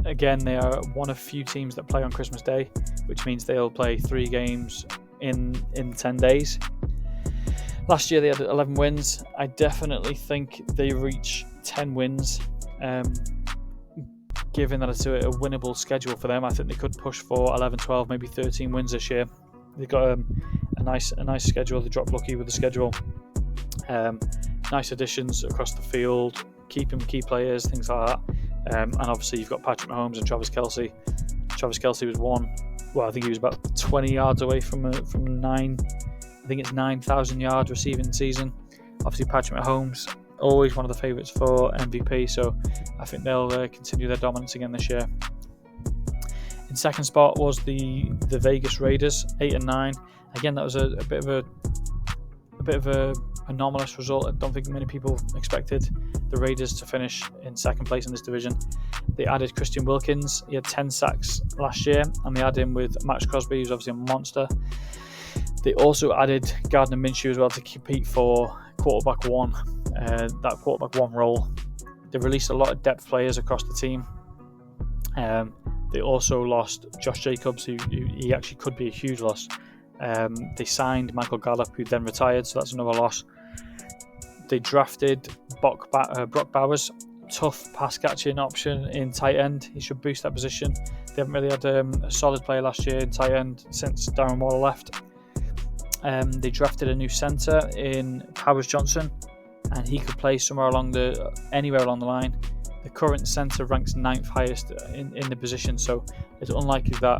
Again, they are one of few teams that play on Christmas Day, which means they'll play 3 games in 10 days. Last year they had 11 wins. I definitely think they reach 10 wins. Given that it's a winnable schedule for them, I think they could push for 11, 12, maybe 13 wins this year. They've got a nice schedule. They dropped lucky with the schedule. Nice additions across the field, keeping key players, things like that. And obviously you've got Patrick Mahomes and Travis Kelce. Travis Kelce was I think he was about 20 yards away from 9,000 yard receiving season. Obviously Patrick Mahomes, always one of the favourites for MVP, so I think they'll continue their dominance again this year. In second spot was the Vegas Raiders, 8-9. Again, that was a bit of a anomalous result. I don't think many people expected the Raiders to finish in second place in this division. They added Christian Wilkins. He had 10 sacks last year, and they added him with Max Crosby, who's obviously a monster. They also added Gardner Minshew as well to compete for quarterback one, that quarterback one role. They released a lot of depth players across the team. They also lost Josh Jacobs, who he actually could be a huge loss. They signed Michael Gallup, who then retired, so that's another loss. They drafted Brock Bowers, tough pass catching option in tight end. He should boost that position. They haven't really had a solid player last year in tight end since Darren Waller left. They drafted a new centre in Powers Johnson, and he could play anywhere along the line. The current centre ranks 9th highest in the position, so it's unlikely that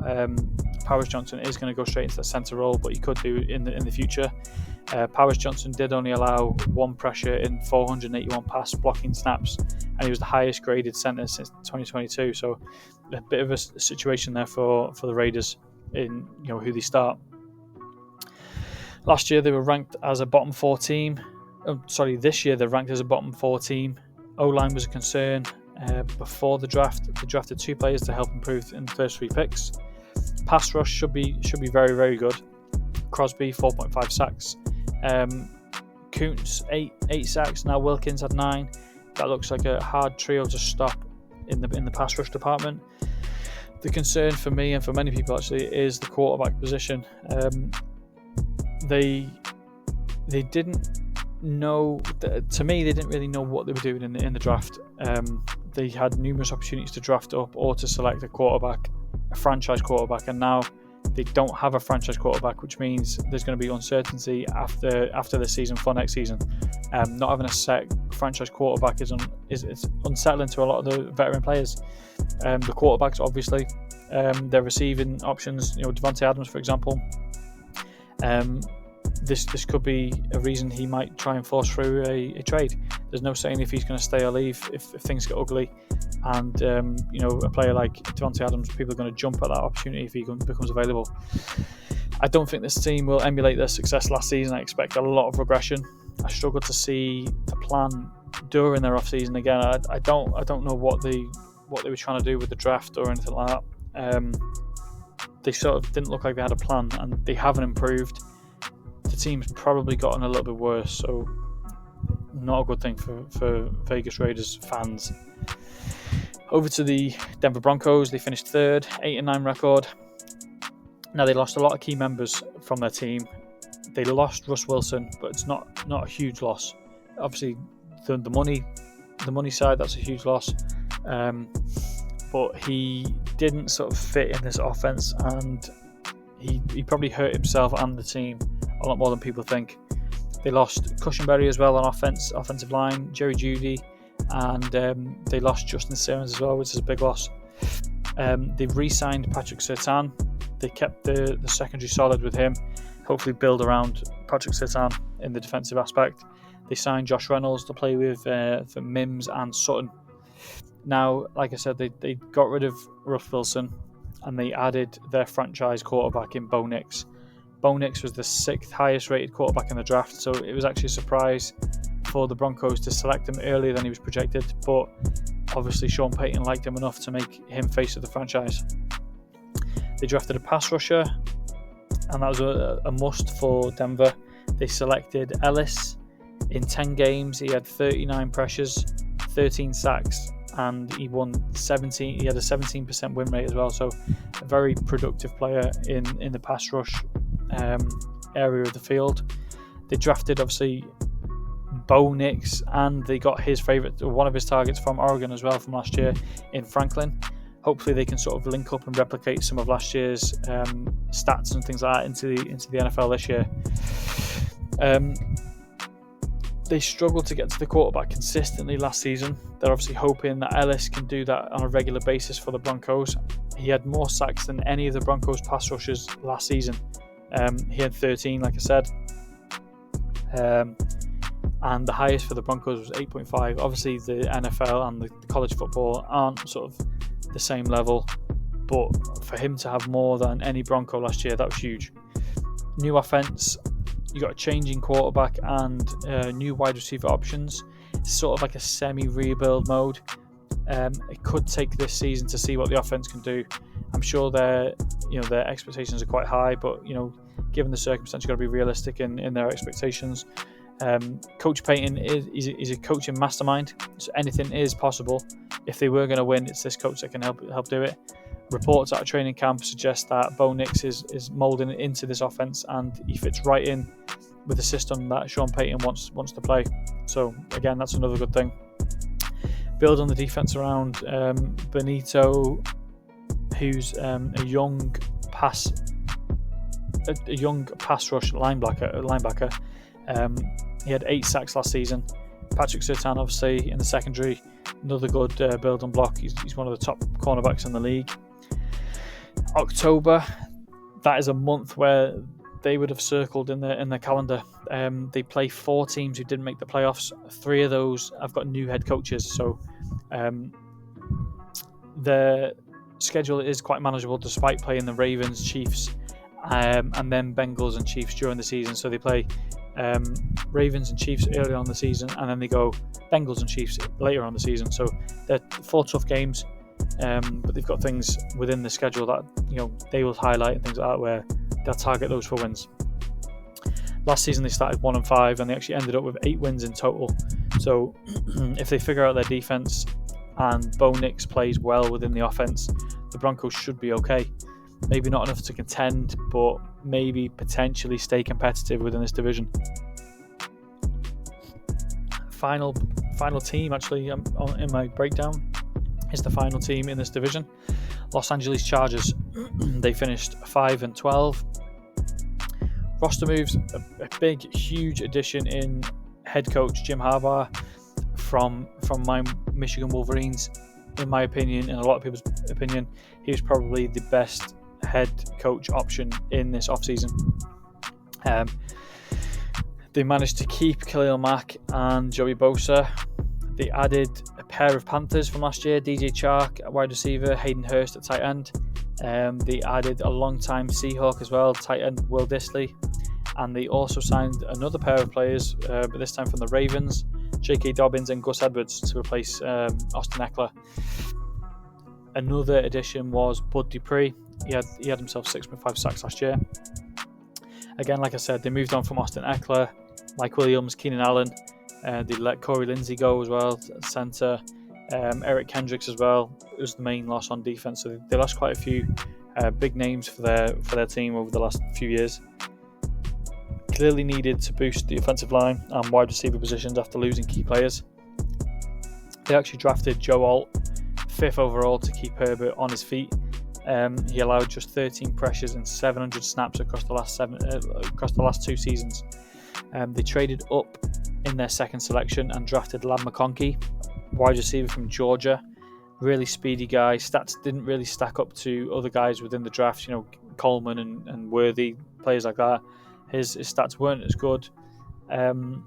Powers Johnson is going to go straight into the centre role, but he could do in the future. Powers Johnson did only allow 1 pressure in 481 pass blocking snaps, and he was the highest graded centre since 2022. So a bit of a situation there for the Raiders in who they start. Last year they were ranked as a bottom 4 team. This year they're ranked as a bottom 4 team. O-line was a concern before the draft. They drafted 2 players to help improve in the first 3 picks. Pass rush should be very, very good. Crosby 4.5 sacks. Kuntz 8 sacks. Now Wilkins had 9. That looks like a hard trio to stop in the pass rush department. The concern for me and for many people actually is the quarterback position. They didn't know. To me, they didn't really know what they were doing in the draft. They had numerous opportunities to draft up or to select a franchise quarterback, and now they don't have a franchise quarterback, which means there's going to be uncertainty after the season for next season. Not having a set franchise quarterback is unsettling to a lot of the veteran players. The quarterbacks, obviously, their receiving options. Devontae Adams, for example. This could be a reason he might try and force through a trade. There's no saying if he's going to stay or leave if things get ugly. And a player like Devontae Adams, people are going to jump at that opportunity if he becomes available. I don't think this team will emulate their success last season. I expect a lot of regression. I struggle to see the plan during their off season again. I don't know what they were trying to do with the draft or anything like that. They sort of didn't look like they had a plan, and they haven't improved. The team's probably gotten a little bit worse, so not a good thing for Vegas Raiders fans. Over to the Denver Broncos. They finished 3rd, 8-9 record. Now they lost a lot of key members from their team. They lost Russ Wilson, but it's not a huge loss. Obviously, the money side, that's a huge loss. But he didn't sort of fit in this offense, and he probably hurt himself and the team a lot more than people think. They lost Cushenberry as well on offensive line, Jerry Jeudy, and they lost Justin Simmons as well, which is a big loss. They've re-signed Patrick Surtain. They kept the secondary solid with him, hopefully build around Patrick Surtain in the defensive aspect. They signed Josh Reynolds to play with for Mims and Sutton. Now, like I said, they got rid of Russ Wilson, and they added their franchise quarterback in Bo Nix. Bo Nix was the 6th highest rated quarterback in the draft, so it was actually a surprise for the Broncos to select him earlier than he was projected, but obviously Sean Payton liked him enough to make him face of the franchise. They drafted a pass rusher, and that was a must for Denver. They selected Ellis. In 10 games, he had 39 pressures, 13 sacks, and he won 17. He had a 17% win rate as well. So, a very productive player in the pass rush area of the field. They drafted obviously Bo Nix, and they got one of his targets from Oregon as well from last year in Franklin. Hopefully, they can sort of link up and replicate some of last year's stats and things like that into the NFL this year. They struggled to get to the quarterback consistently last season. They're obviously hoping that Ellis can do that on a regular basis for the Broncos. He had more sacks than any of the Broncos pass rushers last season. He had 13, like I said. And the highest for the Broncos was 8.5. Obviously, the NFL and the college football aren't sort of the same level, but for him to have more than any Bronco last year, that was huge. New offense. You got a changing quarterback and new wide receiver options. It's sort of like a semi-rebuild mode. It could take this season to see what the offense can do. I'm sure their expectations are quite high, but given the circumstance, you've got to be realistic in their expectations. Coach Payton is a coaching mastermind, so anything is possible. If they were going to win, it's this coach that can help do it. Reports out of training camp suggest that Bo Nix is moulding into this offense, and he fits right in with the system that Sean Payton wants to play. So again, that's another good thing. Build on the defense around Benito, who's a young pass rush linebacker. He had 8 sacks last season. Patrick Surtain, obviously, in the secondary, another good build and block. He's one of the top cornerbacks in the league. October, that is a month where they would have circled in their calendar. They play 4 teams who didn't make the playoffs. 3 of those have got new head coaches, so their schedule is quite manageable despite playing the Ravens, Chiefs, and then Bengals and Chiefs during the season. So they play Ravens and Chiefs early on in the season, and then they go Bengals and Chiefs later on in the season. So they're 4 tough games, but they've got things within the schedule that they will highlight and things like that where they'll target those for wins. Last season they started 1-5, and they actually ended up with 8 wins in total. So if they figure out their defense and Bo Nix plays well within the offense, the Broncos should be okay. Maybe not enough to contend, but maybe potentially stay competitive within this division. Final team actually in my breakdown is the final team in this division, Los Angeles Chargers. They finished 5-12. Roster moves, a big, huge addition in head coach Jim Harbaugh from my Michigan Wolverines. In my opinion, and a lot of people's opinion, he was probably the best head coach option in this offseason. They managed to keep Khalil Mack and Joey Bosa. They added a pair of Panthers from last year, DJ Chark at wide receiver, Hayden Hurst at tight end. They added a long-time Seahawk as well, tight end Will Dissly. And they also signed another pair of players, but this time from the Ravens, J.K. Dobbins and Gus Edwards, to replace Austin Eckler. Another addition was Bud Dupree. He had himself 6.5 sacks last year. Again, like I said, they moved on from Austin Eckler, Mike Williams, Keenan Allen. They let Corey Lindsey go as well at centre. Eric Kendricks as well was the main loss on defense. So they lost quite a few big names for their team over the last few years. Clearly needed to boost the offensive line and wide receiver positions after losing key players. They actually drafted Joe Alt 5th overall to keep Herbert on his feet. He allowed just 13 pressures and 700 snaps across the last 2 seasons. They traded up in their second selection and drafted Ladd McConkey, wide receiver from Georgia. Really speedy guy. Stats didn't really stack up to other guys within the draft, Coleman and Worthy, players like that. His stats weren't as good. The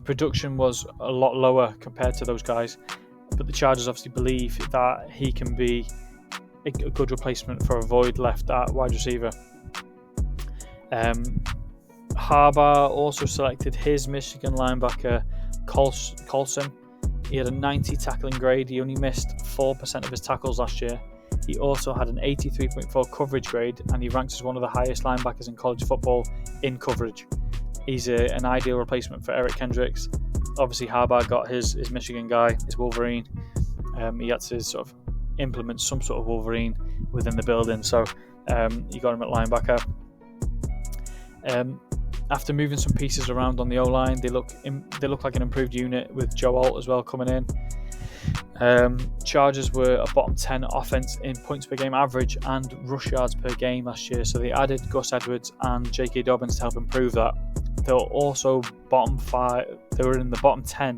production was a lot lower compared to those guys, but the Chargers obviously believe that he can be a good replacement for a void left at wide receiver. Harbaugh also selected his Michigan linebacker Colson. He had a 90 tackling grade. He only missed 4% of his tackles last year. He also had an 83.4 coverage grade, and he ranks as one of the highest linebackers in college football in coverage. He's an ideal replacement for Eric Kendricks. Obviously, Harbaugh got his Michigan guy, his Wolverine. He had to sort of implement some sort of Wolverine within the building, so he got him at linebacker. After moving some pieces around on the O-line, they look like an improved unit with Joe Alt as well coming in. Chargers were a bottom 10 offense in points per game average and rush yards per game last year, so they added Gus Edwards and J.K. Dobbins to help improve that. They were also bottom 5. They were in the bottom 10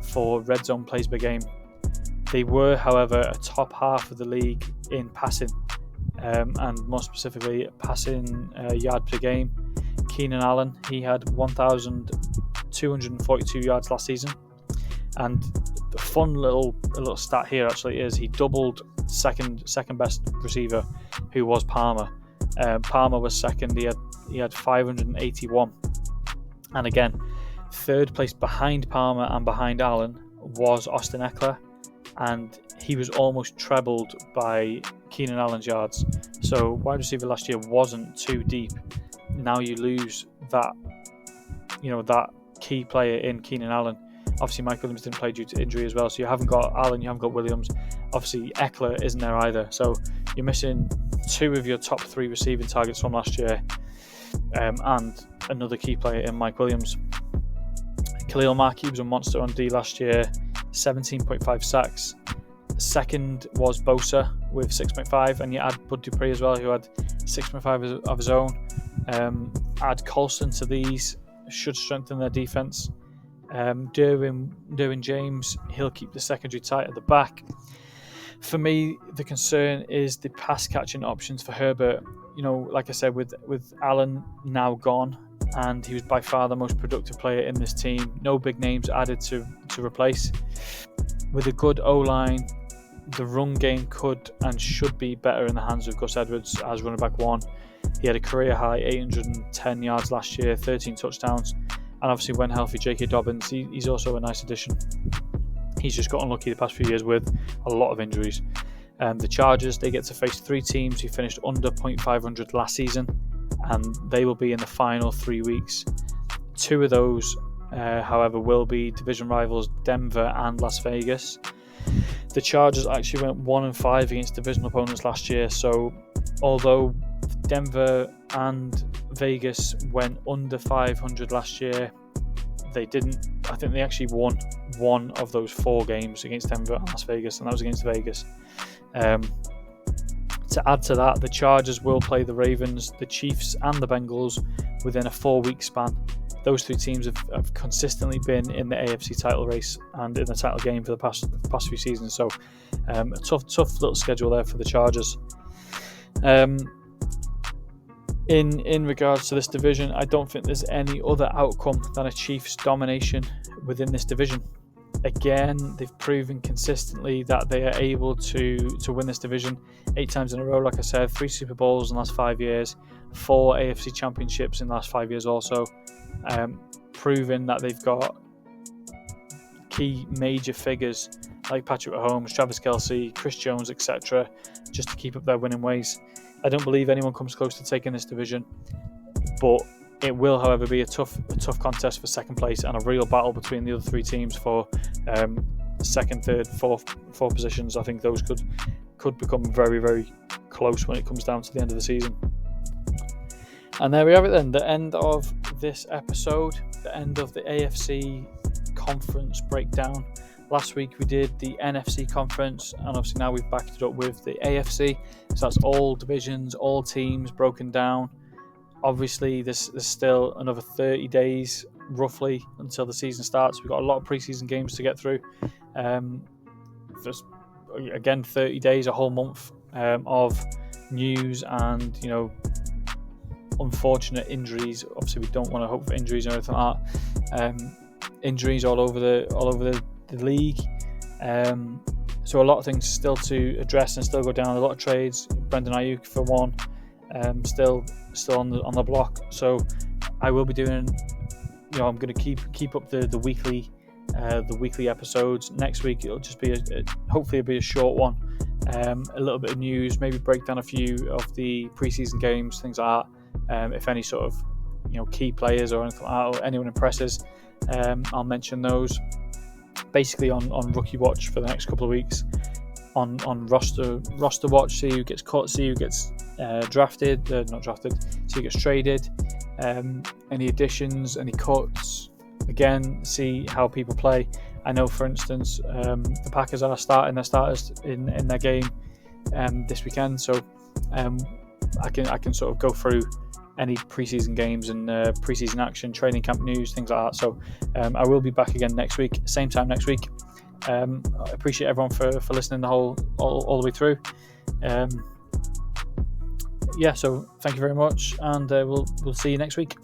for red zone plays per game. They were, however, a top half of the league in passing, and more specifically, passing yard per game. Keenan Allen, he had 1,242 yards last season, and the fun little stat here actually is he doubled second best receiver, who was Palmer. Palmer was second. He had 581, and again, third place behind Palmer and behind Allen was Austin Eckler, and he was almost trebled by Keenan Allen's yards. So wide receiver last year wasn't too deep. Now you lose that key player in Keenan Allen. Obviously, Mike Williams didn't play due to injury as well, so you haven't got Allen, you haven't got Williams. Obviously, Eckler isn't there either, so you're missing 2 of your top 3 receiving targets from last year, and another key player in Mike Williams. Khalil Mack, he was a monster on D last year, 17.5 sacks. Second was Bosa with 6.5, and you add Bud Dupree as well, who had 6.5 of his own. Add Colston to these, should strengthen their defense. Derwin James, he'll keep the secondary tight at the back. For me, the concern is the pass catching options for Herbert. Like I said, with Allen now gone, and he was by far the most productive player in this team. No big names added to replace. With a good O-line, the run game could and should be better in the hands of Gus Edwards as running back 1. He had a career high 810 yards last year, 13 touchdowns, and obviously when healthy, J.K. Dobbins, he's also a nice addition. He's just got unlucky the past few years with a lot of injuries. The Chargers, they get to face 3 teams who finished under .500 last season, and they will be in the final 3 weeks. 2 of those, however, will be division rivals Denver and Las Vegas. The Chargers actually went 1-5 against divisional opponents last year, so although Denver and Vegas went under 500 last year, they didn't. I think they actually won 1 of those 4 games against Denver and Las Vegas, and that was against Vegas. To add to that, the Chargers will play the Ravens, the Chiefs and the Bengals within a 4-week span. Those 3 teams have consistently been in the AFC title race and in the title game for the past few seasons, so a tough little schedule there for the Chargers. In regards to this division, I don't think there's any other outcome than a Chiefs domination within this division. Again, they've proven consistently that they are able to win this division 8 times in a row. Like I said, 3 Super Bowls in the last 5 years, 4 AFC championships in the last 5 years also, proving that they've got key major figures like Patrick Mahomes, Travis Kelce, Chris Jones, etc., just to keep up their winning ways. I don't believe anyone comes close to taking this division, but it will, however, be a tough contest for second place and a real battle between the other 3 teams for second, third, fourth positions. I think those could become very, very close when it comes down to the end of the season. And there we have it then, the end of this episode, the end of the AFC conference breakdown. Last week we did the NFC conference, and obviously now we've backed it up with the AFC. So that's all divisions, all teams broken down. Obviously, there's still another 30 days roughly until the season starts. We've got a lot of preseason games to get through. There's again 30 days, a whole month of news and unfortunate injuries. Obviously, we don't want to hope for injuries or anything like that. Injuries all over the league. So a lot of things still to address and still go down. A lot of trades. Brendan Ayuk for one, still on the block. So I will be doing. I'm going to keep up the weekly episodes. Next week it'll just be hopefully it'll be a short one. a little bit of news, maybe break down a few of the preseason games, things like that. If any sort of key players or anything like that, or anyone impresses, I'll mention those. Basically on Rookie Watch for the next couple of weeks, on roster watch, see who gets cut, see who gets drafted, not drafted, see who gets traded, any additions, any cuts. Again, see how people play. I know, for instance, the Packers are starting their starters in their game this weekend, so I can sort of go through any preseason games and preseason action, training camp news, things like that. So I will be back again next week, same time next week. I appreciate everyone for listening all the way through. So thank you very much, and we'll see you next week.